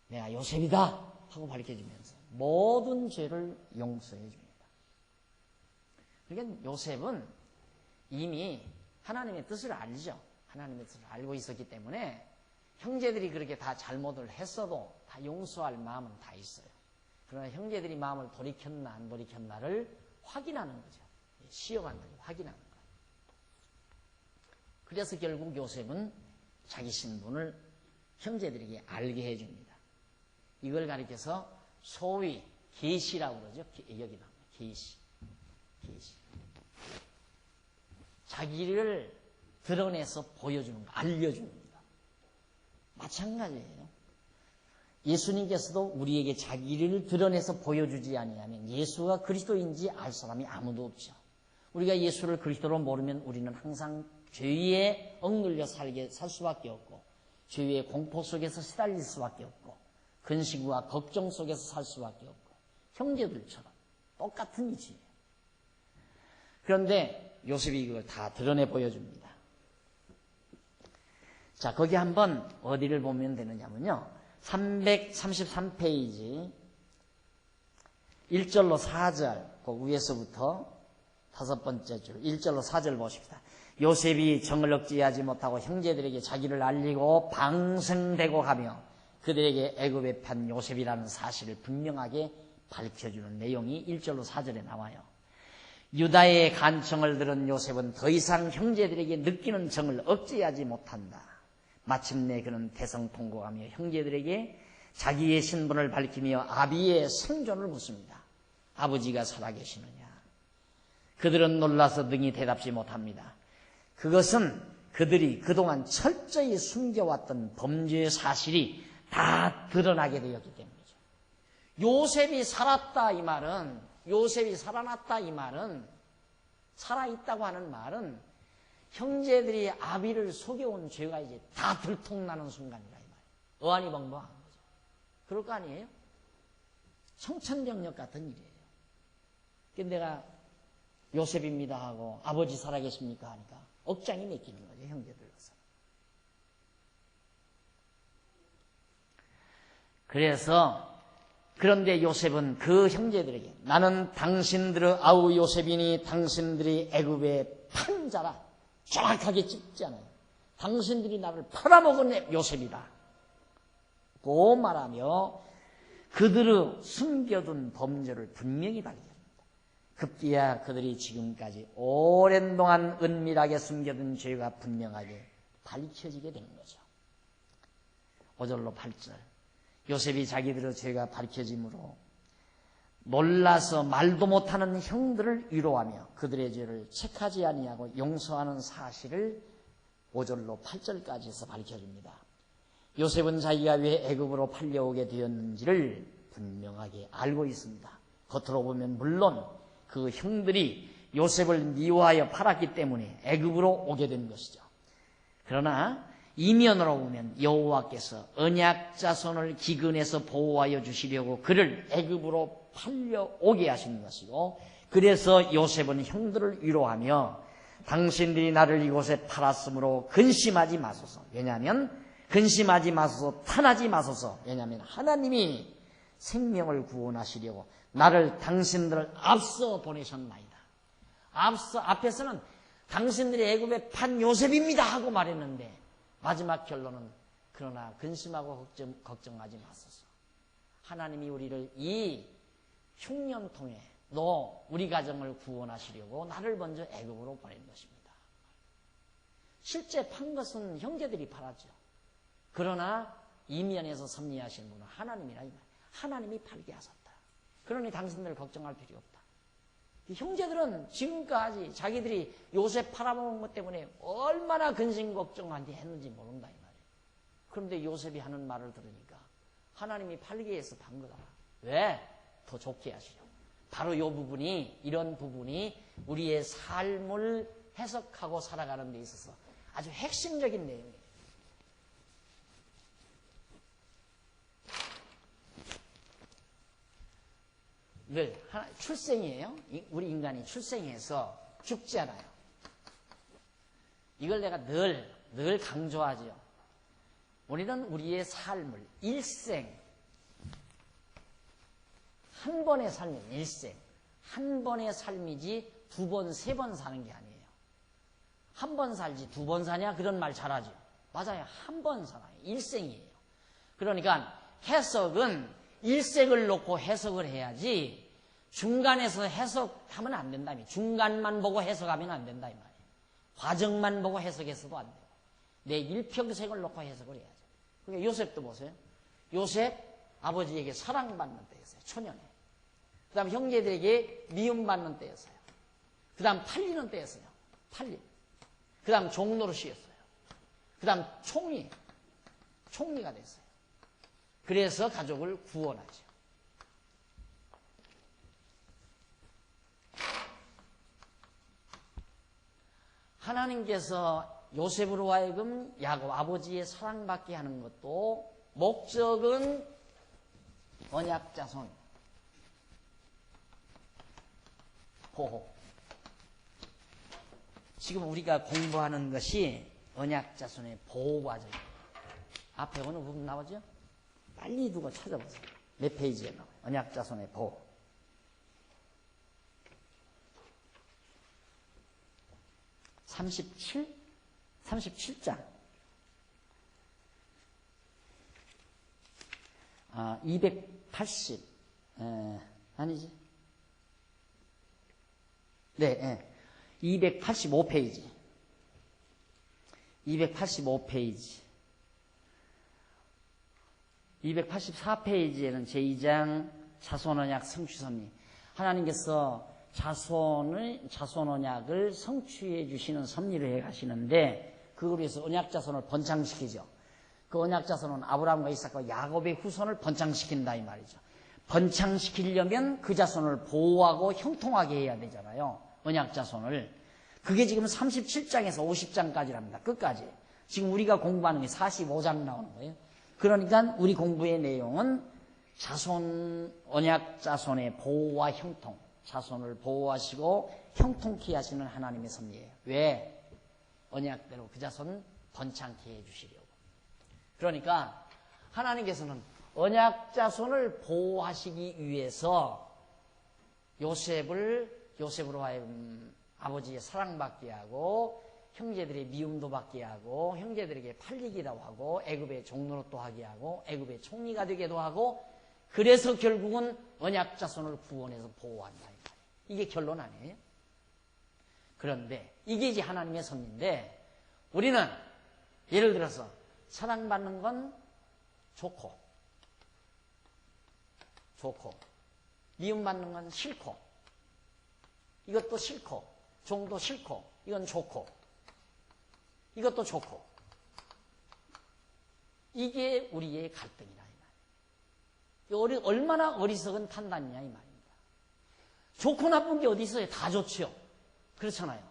내가 요셉이다 하고 밝혀주면서 모든 죄를 용서해 줍니다. 그러니까 요셉은 이미 하나님의 뜻을 알죠. 하나님의 뜻을 알고 있었기 때문에 형제들이 그렇게 다 잘못을 했어도 다 용서할 마음은 다 있어요. 그러나 형제들이 마음을 돌이켰나 안 돌이켰나를 확인하는 거죠. 시험하는 거죠. 확인하는 거예요. 그래서 결국 요셉은 자기 신분을 형제들에게 알게 해줍니다. 이걸 가리켜서 소위 계시라고 그러죠. 여기 나옵니다. 계시. 자기를 드러내서 보여주는 거, 알려주는 겁니다. 마찬가지예요. 예수님께서도 우리에게 자기를 드러내서 보여주지 아니하면 예수가 그리스도인지 알 사람이 아무도 없죠. 우리가 예수를 그리스도로 모르면 우리는 항상 죄에 억눌려 살 수밖에 없고 죄의 공포 속에서 시달릴 수밖에 없고 근심과 걱정 속에서 살 수밖에 없고 형제들처럼 똑같은 이치예요. 그런데 요셉이 그걸 다 드러내 보여줍니다. 자, 거기 한번 어디를 보면 되느냐면요. 333페이지 1절로 4절 그 위에서부터 다섯 번째 줄 1절로 4절 보십시다. 요셉이 정을 억제하지 못하고 형제들에게 자기를 알리고 방생되고 가며 그들에게 애굽에 판 요셉이라는 사실을 분명하게 밝혀주는 내용이 1절로 4절에 나와요. 유다의 간청을 들은 요셉은 더 이상 형제들에게 느끼는 정을 억제하지 못한다. 마침내 그는 대성통곡하며 형제들에게 자기의 신분을 밝히며 아비의 생존을 묻습니다. 아버지가 살아계시느냐? 그들은 놀라서 능히 대답지 못합니다. 그것은 그들이 그동안 철저히 숨겨왔던 범죄 사실이 다 드러나게 되었기 때문이죠. 요셉이 살았다 이 말은, 요셉이 살아났다 이 말은, 살아있다고 하는 말은 형제들이 아비를 속여온 죄가 이제 다 들통나는 순간이라 이 말이에요. 어안이벙벙한 거죠. 그럴 거 아니에요? 청천벽력 같은 일이에요. 근데 내가 요셉입니다 하고 아버지 살아계십니까 하니까 억장이 맥히는 거죠, 형제들로서. 그래서 그런데 요셉은 그 형제들에게 나는 당신들의 아우 요셉이니 당신들이 애굽의 판자라 정확하게 찍잖아요. 당신들이 나를 팔아먹은 요셉이다 고 말하며 그들의 숨겨둔 범죄를 분명히 밝힙니다. 급기야 그들이 지금까지 오랜 동안 은밀하게 숨겨둔 죄가 분명하게 밝혀지게 되는 거죠. 5절로 8절 요셉이 자기들의 죄가 밝혀짐으로 놀라서 말도 못하는 형들을 위로하며 그들의 죄를 책하지 아니하고 용서하는 사실을 5절로 8절까지에서 밝혀줍니다. 요셉은 자기가 왜 애굽으로 팔려오게 되었는지를 분명하게 알고 있습니다. 겉으로 보면 물론 그 형들이 요셉을 미워하여 팔았기 때문에 애굽으로 오게 된 것이죠. 그러나 이면으로 보면 여호와께서 언약 자손을 기근에서 보호하여 주시려고 그를 애굽으로 팔려오게 하신 것이고, 그래서 요셉은 형들을 위로하며 당신들이 나를 이곳에 팔았으므로 근심하지 마소서. 왜냐하면 근심하지 마소서, 탄하지 마소서. 왜냐하면 하나님이 생명을 구원하시려고 나를 당신들을 앞서 보내셨나이다. 앞에서는 당신들이 애굽에 판 요셉입니다 하고 말했는데 마지막 결론은 그러나 근심하고 걱정하지 마소서. 하나님이 우리를 이 흉년 통해 너 우리 가정을 구원하시려고 나를 먼저 애굽으로 보낸 것입니다. 실제 판 것은 형제들이 팔았죠. 그러나 이면에서 섭리하시는 분은 하나님이라 이 말. 하나님이 팔게 하셨다. 그러니 당신들 걱정할 필요 없다. 형제들은 지금까지 자기들이 요셉 팔아먹은 것 때문에 얼마나 근심 걱정한지 했는지 모른다 이 말이에요. 그런데 요셉이 하는 말을 들으니까 하나님이 팔게 해서 판 거다. 왜? 더 좋게 하시려고. 바로 이 부분이, 이런 부분이 우리의 삶을 해석하고 살아가는 데 있어서 아주 핵심적인 내용이에요. 늘 출생이에요. 우리 인간이 출생해서 죽지 않아요. 이걸 내가 늘 강조하죠. 우리는 우리의 삶을 일생, 한 번의 삶은 일생, 한 번의 삶이지 두 번, 세 번 사는 게 아니에요. 한 번 살지 두 번 사냐? 그런 말 잘하죠. 맞아요. 한 번 살아요. 일생이에요. 그러니까 해석은 일생을 놓고 해석을 해야지 중간에서 해석하면 안 된다. 중간만 보고 해석하면 안 된다 이 말이에요. 과정만 보고 해석해서도 안 돼요. 내 일평생을 놓고 해석을 해야죠. 그러니까 요셉도 보세요. 요셉 아버지에게 사랑받는 때였어요. 초년에. 그 다음 형제들에게 미움받는 때였어요. 그 다음 팔리는 때였어요. 팔림. 그 다음 종노릇이었어요. 그 다음 총리가 됐어요. 그래서 가족을 구원하죠. 하나님께서 요셉으로 하여금 야곱 아버지의 사랑받게 하는 것도 목적은 언약자손 보호. 지금 우리가 공부하는 것이 언약자손의 보호 과정. 앞에 어느 부분 나오죠? 빨리 두고 찾아보세요. 몇 페이지에 나와요? 언약자손의 보호. 37장. 280. 아니지. 네, 285페이지. 285페이지. 284페이지에는 제2장 자손언약 성취섭리. 하나님께서 자손언약을 성취해 주시는 섭리를 해 가시는데, 그걸 위해서 언약자손을 번창시키죠. 그 언약자손은 아브라함과 이삭과 야곱의 후손을 번창시킨다 이 말이죠. 번창시키려면 그 자손을 보호하고 형통하게 해야 되잖아요. 언약자손을. 그게 지금 37장에서 50장까지랍니다. 끝까지. 지금 우리가 공부하는 게 45장 나오는 거예요. 그러니까 우리 공부의 내용은 언약자손의 보호와 형통, 자손을 보호하시고 형통케 하시는 하나님의 섭리예요. 왜? 언약대로 그 자손 번창케 해주시려고. 그러니까 하나님께서는 언약자손을 보호하시기 위해서 요셉으로 하여금 아버지의 사랑받게 하고 형제들의 미움도 받게 하고 형제들에게 팔리기도 하고 애굽의 종노릇도 하게 하고 애굽의 총리가 되기도 하고, 그래서 결국은 언약자손을 구원해서 보호한다. 이게 결론 아니에요? 그런데 이게 이제 하나님의 섭리인데, 우리는 예를 들어서 사랑받는 건 좋고 미움받는 건 싫고, 이것도 싫고, 종도 싫고, 이건 좋고, 이것도 좋고. 이게 우리의 갈등이다 이 말이에요. 얼마나 어리석은 판단이냐 이 말입니다. 좋고 나쁜 게 어디 있어요? 다 좋지요. 그렇잖아요.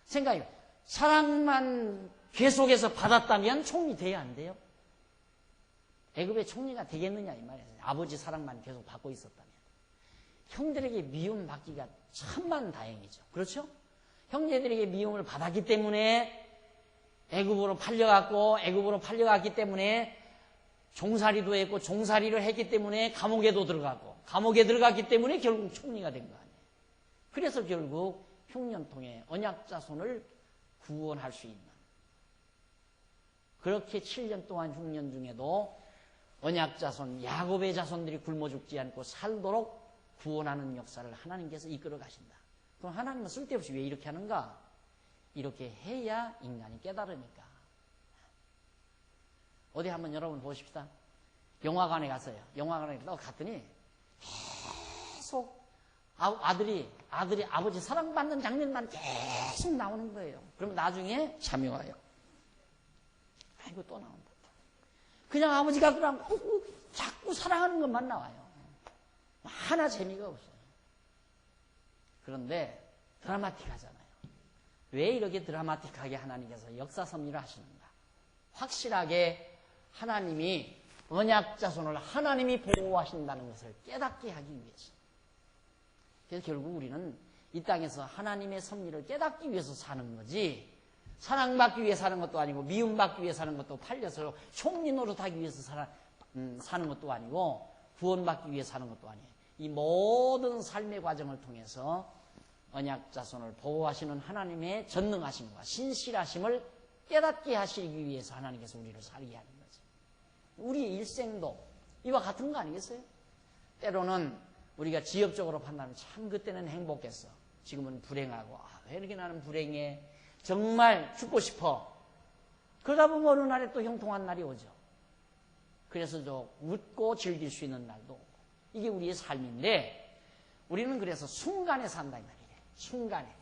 생각해요. 사랑만 계속해서 받았다면 총리 돼야 안 돼요? 애굽의 총리가 되겠느냐 이 말이에요. 아버지 사랑만 계속 받고 있었다면. 형들에게 미움 받기가 천만 다행이죠. 그렇죠? 형제들에게 미움을 받았기 때문에 애굽으로 팔려갔기 때문에 종살이도 했고, 종살이를 했기 때문에 감옥에도 들어가고, 감옥에 들어갔기 때문에 결국 총리가 된 거 아니에요. 그래서 결국 흉년통에 언약자손을 구원할 수 있는, 그렇게 7년 동안 흉년 중에도 언약자손, 야곱의 자손들이 굶어 죽지 않고 살도록 구원하는 역사를 하나님께서 이끌어 가신다. 그럼 하나님은 쓸데없이 왜 이렇게 하는가? 이렇게 해야 인간이 깨달으니까. 어디 한번 여러분 보십시다. 영화관에 갔어요. 영화관에 갔더니 계속 아들이 아버지 사랑받는 장면만 계속 나오는 거예요. 그러면 나중에 잠이 와요. 아이고 또 나온다. 그냥 아버지가 그냥 자꾸 사랑하는 것만 나와요. 하나 재미가 없어요. 그런데 드라마틱하잖아요. 왜 이렇게 드라마틱하게 하나님께서 역사 섭리를 하시는가? 확실하게 하나님이 언약자손을 하나님이 보호하신다는 것을 깨닫게 하기 위해서. 그래서 결국 우리는 이 땅에서 하나님의 섭리를 깨닫기 위해서 사는 거지, 사랑받기 위해 사는 것도 아니고, 미움받기 위해 사는 것도, 팔려서 총리 노릇하기 위해서 사는 것도 아니고, 구원받기 위해 사는 것도 아니에요. 이 모든 삶의 과정을 통해서 언약자손을 보호하시는 하나님의 전능하심과 신실하심을 깨닫게 하시기 위해서 하나님께서 우리를 살게 하는 거죠. 우리의 일생도 이와 같은 거 아니겠어요? 때로는 우리가 지엽적으로 판단하면 참 그때는 행복했어, 지금은 불행하고, 왜 이렇게 나는 불행해, 정말 죽고 싶어. 그러다 보면 어느 날에 또 형통한 날이 오죠. 그래서 좀 웃고 즐길 수 있는 날도 오고. 이게 우리의 삶인데, 우리는 그래서 순간에 산다 이 말이에요. 순간에.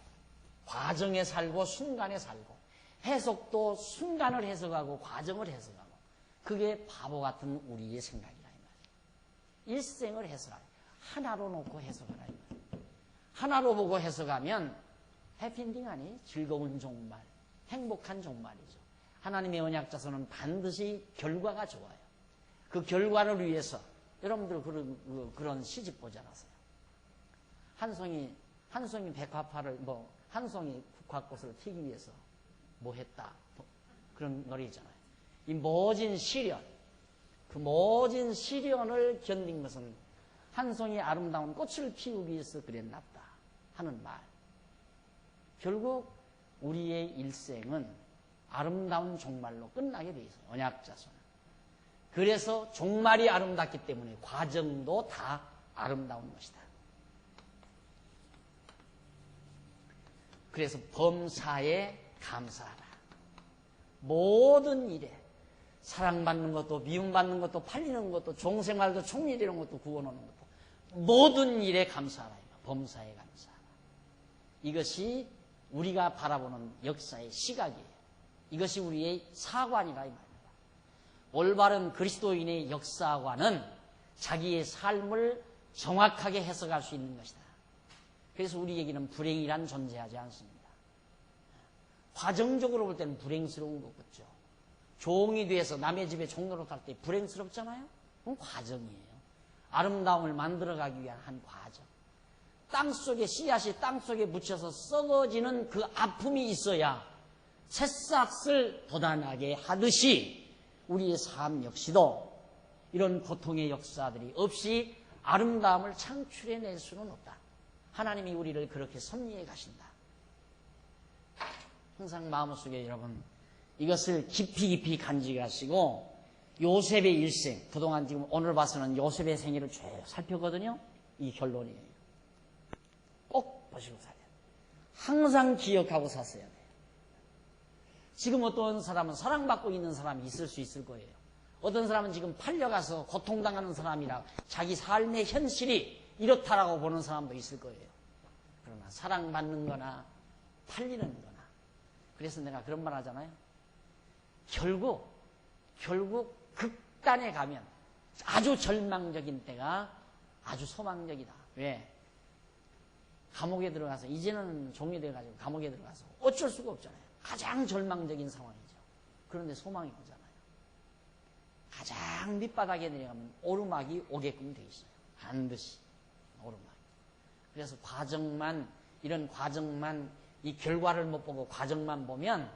과정에 살고 순간에 살고, 해석도 순간을 해석하고 과정을 해석하고, 그게 바보 같은 우리의 생각이라 이 말이에요. 일생을 해석하라. 하나로 놓고 해석하라 이 말이에요. 하나로 보고 해석하면 해피엔딩 아니? 즐거운 종말, 행복한 종말이죠. 하나님의 언약자손은 반드시 결과가 좋아요. 그 결과를 위해서 여러분들 그런 시집 보지 않았어요? 한 송이 백화파를 한 송이 국화꽃을 튀기 위해서 뭐 했다, 그런 노래 있잖아요. 이 모진 시련, 그 모진 시련을 견딘 것은 한 송이 아름다운 꽃을 피우기 위해서 그랬나보다 하는 말. 결국 우리의 일생은 아름다운 종말로 끝나게 돼 있어요. 언약자손은. 그래서 종말이 아름답기 때문에 과정도 다 아름다운 것이다. 그래서 범사에 감사하라. 모든 일에 사랑받는 것도, 미움받는 것도, 팔리는 것도, 종생활도, 총리 되는 것도, 구원하는 것도, 모든 일에 감사하라. 범사에 감사하라. 이것이 우리가 바라보는 역사의 시각이에요. 이것이 우리의 사관이라 이 말입니다. 올바른 그리스도인의 역사관은 자기의 삶을 정확하게 해석할 수 있는 것이다. 그래서 우리에게는 불행이란 존재하지 않습니다. 과정적으로 볼 때는 불행스러운 것 같죠. 종이 돼서 남의 집에 종노릇할 때 불행스럽잖아요. 그건 과정이에요. 아름다움을 만들어가기 위한 한 과정. 땅속에 씨앗이 땅속에 묻혀서 썩어지는 그 아픔이 있어야 새싹을 돋아나게 하듯이 우리의 삶 역시도 이런 고통의 역사들이 없이 아름다움을 창출해낼 수는 없다. 하나님이 우리를 그렇게 섭리해 가신다. 항상 마음속에 여러분 이것을 깊이 간직하시고, 요셉의 일생, 그동안 지금 오늘 봐서는 요셉의 생애를 쭉 살펴거든요. 이 결론이에요. 꼭 보시고 살아야 돼요. 항상 기억하고 사셔야 돼요. 지금 어떤 사람은 사랑받고 있는 사람이 있을 수 있을 거예요. 어떤 사람은 지금 팔려가서 고통당하는 사람이라 자기 삶의 현실이 이렇다라고 보는 사람도 있을 거예요. 그러나 사랑받는 거나 팔리는 거나. 그래서 내가 그런 말 하잖아요. 결국 극단에 가면 아주 절망적인 때가 아주 소망적이다. 왜? 감옥에 들어가서 이제는 종료돼가지고 감옥에 들어가서 어쩔 수가 없잖아요. 가장 절망적인 상황이죠. 그런데 소망이 오잖아요. 가장 밑바닥에 내려가면 오르막이 오게끔 돼 있어요. 반드시 오르막. 그래서 이런 과정만 이 결과를 못 보고 과정만 보면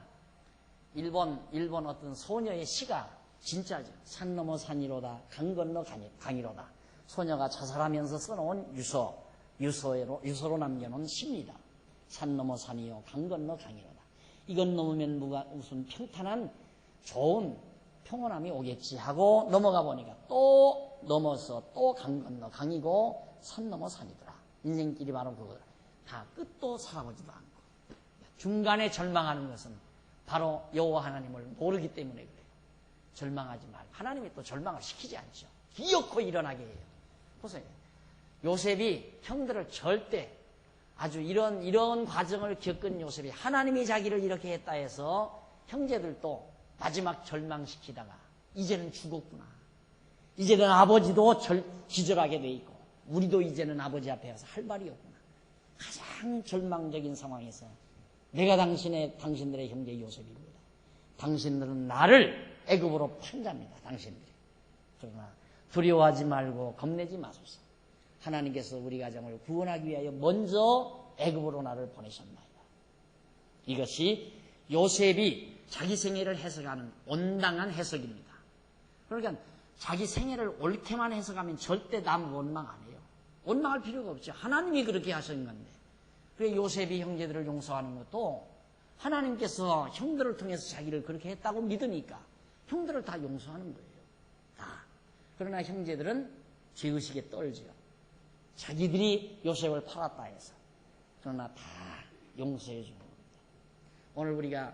일본 어떤 소녀의 시가 진짜죠. 산 넘어 산이로다 강 건너 강이로다. 소녀가 자살하면서 써놓은 유서로 남겨놓은 시입니다. 산 넘어 산이요 강 건너 강이로다. 이건 넘으면 무슨 평탄한 좋은 평온함이 오겠지 하고 넘어가 보니까 또 넘어서 또 강 건너 강이고 산 넘어 산이더라. 인생길이 바로 그거다. 다 끝도 살아보지도 않고 중간에 절망하는 것은 바로 여호와 하나님을 모르기 때문에 그래요. 절망하지 말고 하나님이 또 절망을 시키지 않죠. 기어코 일어나게 해요. 보세요. 요셉이 형들을 절대 아주 이런 과정을 겪은 요셉이 하나님이 자기를 이렇게 했다 해서 형제들도 마지막 절망시키다가 이제는 죽었구나. 이제는 아버지도 기절하게 돼 있고 우리도 이제는 아버지 앞에 가서 할 말이 없구나. 가장 절망적인 상황에서 내가 당신들의 형제 요셉입니다. 당신들은 나를 애굽으로 판 자입니다. 당신들이. 그러나 두려워하지 말고 겁내지 마소서. 하나님께서 우리 가정을 구원하기 위하여 먼저 애굽으로 나를 보내셨나이다. 이것이 요셉이 자기 생애를 해석하는 온당한 해석입니다. 그러니까 자기 생애를 옳게만 해석하면 절대 남 원망 안 해요. 원망할 필요가 없죠. 하나님이 그렇게 하신 건데. 그래 요셉이 형제들을 용서하는 것도 하나님께서 형들을 통해서 자기를 그렇게 했다고 믿으니까 형들을 다 용서하는 거예요. 다. 그러나 형제들은 죄의식에 떨죠. 자기들이 요셉을 팔았다 해서. 그러나 다 용서해 주는 겁니다. 오늘 우리가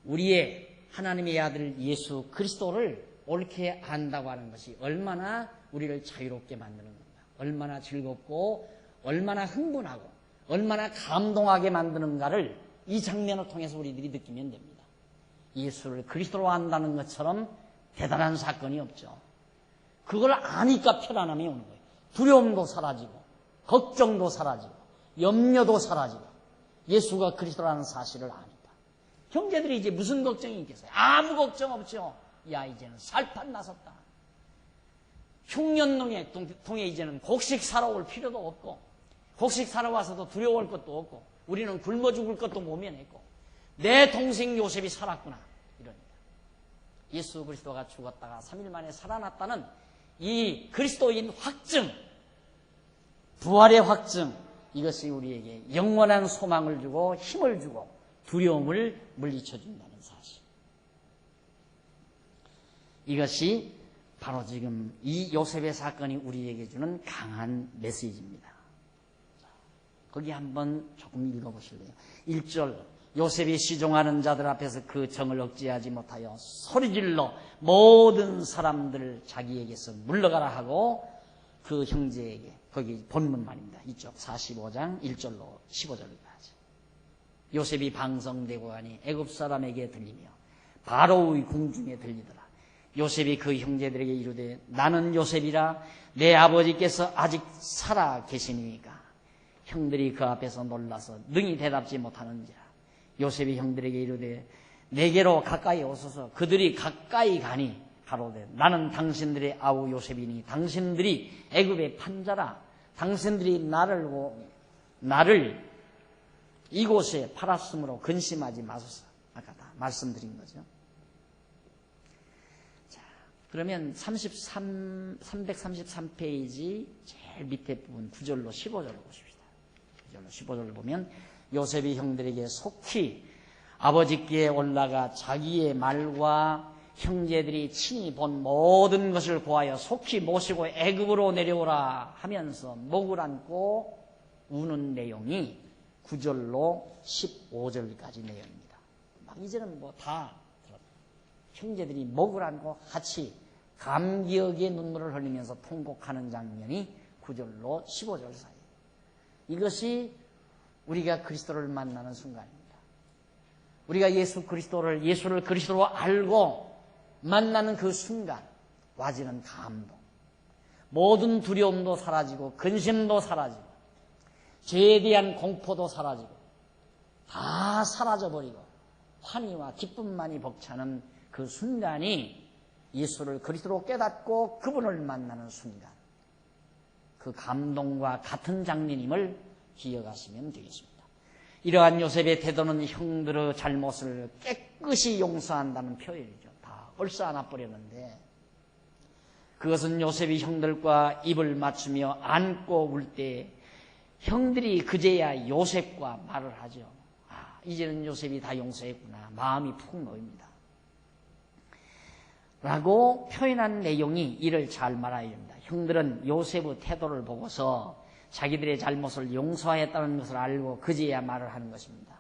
우리의 하나님의 아들 예수 그리스도를 옳게 안다고 하는 것이 얼마나 우리를 자유롭게 만드는 건가. 얼마나 즐겁고 얼마나 흥분하고 얼마나 감동하게 만드는가를 이 장면을 통해서 우리들이 느끼면 됩니다. 예수를 그리스도로 안다는 것처럼 대단한 사건이 없죠. 그걸 아니까 편안함이 오는 거예요. 두려움도 사라지고 걱정도 사라지고 염려도 사라지고 예수가 그리스도라는 사실을 아니까. 형제들이 이제 무슨 걱정이 있겠어요? 아무 걱정 없죠. 야 이제는 살판 나섰다. 흉년동에 이제는 곡식 사러 올 필요도 없고 곡식 사러 와서도 두려워할 것도 없고 우리는 굶어 죽을 것도 모면했고 내 동생 요셉이 살았구나 이럽니다. 예수 그리스도가 죽었다가 3일 만에 살아났다는 이 그리스도인 확증, 부활의 확증, 이것이 우리에게 영원한 소망을 주고 힘을 주고 두려움을 물리쳐 준다는 사실. 이것이 바로 지금 이 요셉의 사건이 우리에게 주는 강한 메시지입니다. 거기 한번 조금 읽어보실래요? 1절 요셉이 시종하는 자들 앞에서 그 정을 억제하지 못하여 소리질러 모든 사람들을 자기에게서 물러가라 하고 그 형제에게 거기 본문 말입니다. 이쪽 45장 1절로 15절까지 요셉이 방성되고 가니 애굽 사람에게 들리며 바로의 궁중에 들리더라. 요셉이 그 형제들에게 이르되 나는 요셉이라 내 아버지께서 아직 살아 계시니까 형들이 그 앞에서 놀라서 능히 대답지 못하는지라. 요셉이 형들에게 이르되 내게로 가까이 오소서. 그들이 가까이 가니 가로되 나는 당신들의 아우 요셉이니 당신들이 애굽의 판자라. 당신들이 나를 이곳에 팔았으므로 근심하지 마소서. 아까 다 말씀드린 거죠. 자, 그러면 333페이지 제일 밑에 부분 9절로 15절을 보십시다. 9절로 15절을 보면 요셉이 형들에게 속히 아버지께 올라가 자기의 말과 형제들이 친히 본 모든 것을 고하여 속히 모시고 애굽으로 내려오라 하면서 목을 안고 우는 내용이 9절로 15절까지 내용입니다. 막 이제는 뭐 다 형제들이 목을 안고 같이 감격의 눈물을 흘리면서 통곡하는 장면이 9절로 15절 사이. 이것이 우리가 그리스도를 만나는 순간입니다. 우리가 예수를 그리스도로 알고 만나는 그 순간 와지는 감동, 모든 두려움도 사라지고 근심도 사라지고 죄에 대한 공포도 사라지고 다 사라져버리고 환희와 기쁨만이 벅차는 그 순간이 예수를 그리스도로 깨닫고 그분을 만나는 순간, 그 감동과 같은 장면임을 기억하시면 되겠습니다. 이러한 요셉의 태도는 형들의 잘못을 깨끗이 용서한다는 표현이죠. 다 얼싸 안아버렸는데 그것은 요셉이 형들과 입을 맞추며 안고 울 때 형들이 그제야 요셉과 말을 하죠. 이제는 요셉이 다 용서했구나. 마음이 푹 놓입니다. 라고 표현한 내용이 이를 잘 말아야 됩니다. 형들은 요셉의 태도를 보고서 자기들의 잘못을 용서하였다는 것을 알고 그제야 말을 하는 것입니다.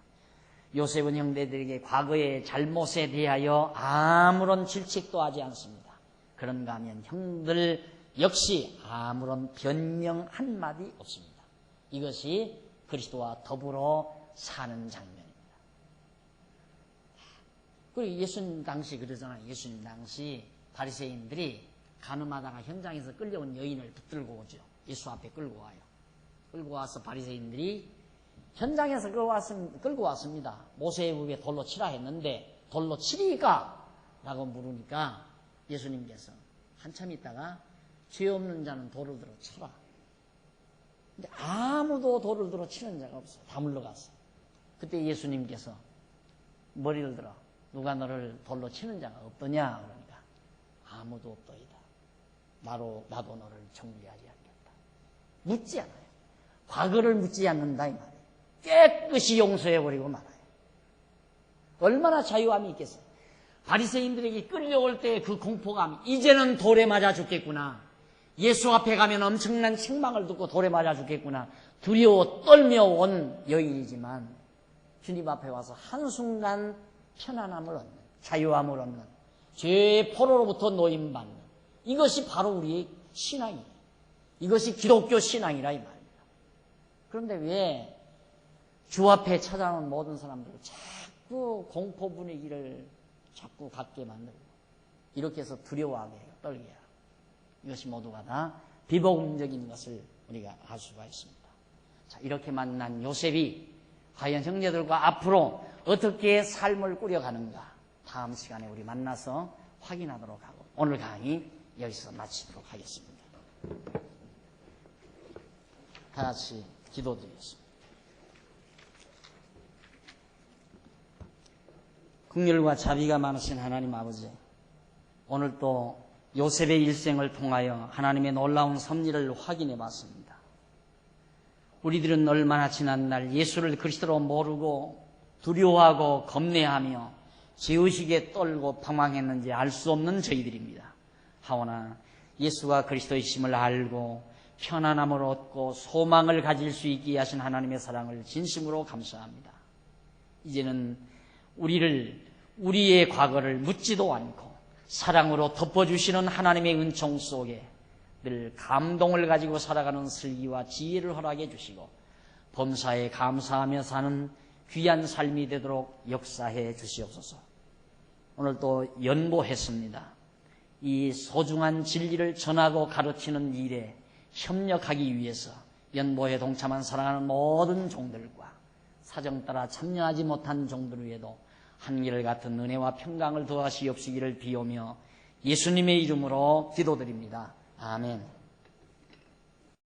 요셉은 형제들에게 과거의 잘못에 대하여 아무런 질책도 하지 않습니다. 그런가 하면 형들 역시 아무런 변명 한마디 없습니다. 이것이 그리스도와 더불어 사는 장면입니다. 그리고 예수님 당시 그러잖아요. 예수님 당시 바리새인들이 간음하다가 현장에서 끌려온 여인을 붙들고 오죠. 예수 앞에 끌고 와요. 끌고 와서 바리새인들이 현장에서 끌고 왔습니다. 모세의 법에 돌로 치라 했는데 돌로 치리까? 라고 물으니까 예수님께서 한참 있다가 죄 없는 자는 돌을 들어 쳐라. 근데 아무도 돌을 들어 치는 자가 없어요. 다 물러갔어요. 그때 예수님께서 머리를 들어 누가 너를 돌로 치는 자가 없더냐? 그러니까 아무도 없더이다. 나도 너를 정죄하지 않겠다. 묻지 않아요. 과거를 묻지 않는다 이 말이에요. 깨끗이 용서해버리고 말아요. 얼마나 자유함이 있겠어요. 바리새인들에게 끌려올 때 그 공포감, 이제는 돌에 맞아 죽겠구나. 예수 앞에 가면 엄청난 책망을 듣고 돌에 맞아 죽겠구나. 두려워 떨며 온 여인이지만 주님 앞에 와서 한순간 편안함을 얻는, 자유함을 얻는, 죄의 포로로부터 노임받는, 이것이 바로 우리의 신앙이에요. 이것이 기독교 신앙이라 이 말입니다. 그런데 왜 주 앞에 찾아오는 모든 사람들을 자꾸 공포 분위기를 자꾸 갖게 만들고 이렇게 해서 두려워하게 해요. 떨게 해요. 이것이 모두가 다 비복음적인 것을 우리가 알 수가 있습니다. 자, 이렇게 만난 요셉이 과연 형제들과 앞으로 어떻게 삶을 꾸려가는가 다음 시간에 우리 만나서 확인하도록 하고 오늘 강의 여기서 마치도록 하겠습니다. 다 같이 기도드리겠습니다. 긍휼과 자비가 많으신 하나님 아버지, 오늘 또 요셉의 일생을 통하여 하나님의 놀라운 섭리를 확인해 봤습니다. 우리들은 얼마나 지난날 예수를 그리스도로 모르고 두려워하고 겁내하며 죄의식에 떨고 방황했는지 알 수 없는 저희들입니다. 하오나 예수가 그리스도이심을 알고 편안함을 얻고 소망을 가질 수 있게 하신 하나님의 사랑을 진심으로 감사합니다. 이제는 우리의 과거를 묻지도 않고 사랑으로 덮어주시는 하나님의 은총 속에 늘 감동을 가지고 살아가는 슬기와 지혜를 허락해 주시고 범사에 감사하며 사는 귀한 삶이 되도록 역사해 주시옵소서. 오늘 또 연보했습니다. 이 소중한 진리를 전하고 가르치는 일에 협력하기 위해서 연보에 동참한 사랑하는 모든 종들과 사정 따라 참여하지 못한 종들 위에도 한결같은 은혜와 평강을 더하시옵시기를 비오며 예수님의 이름으로 기도드립니다. 아멘.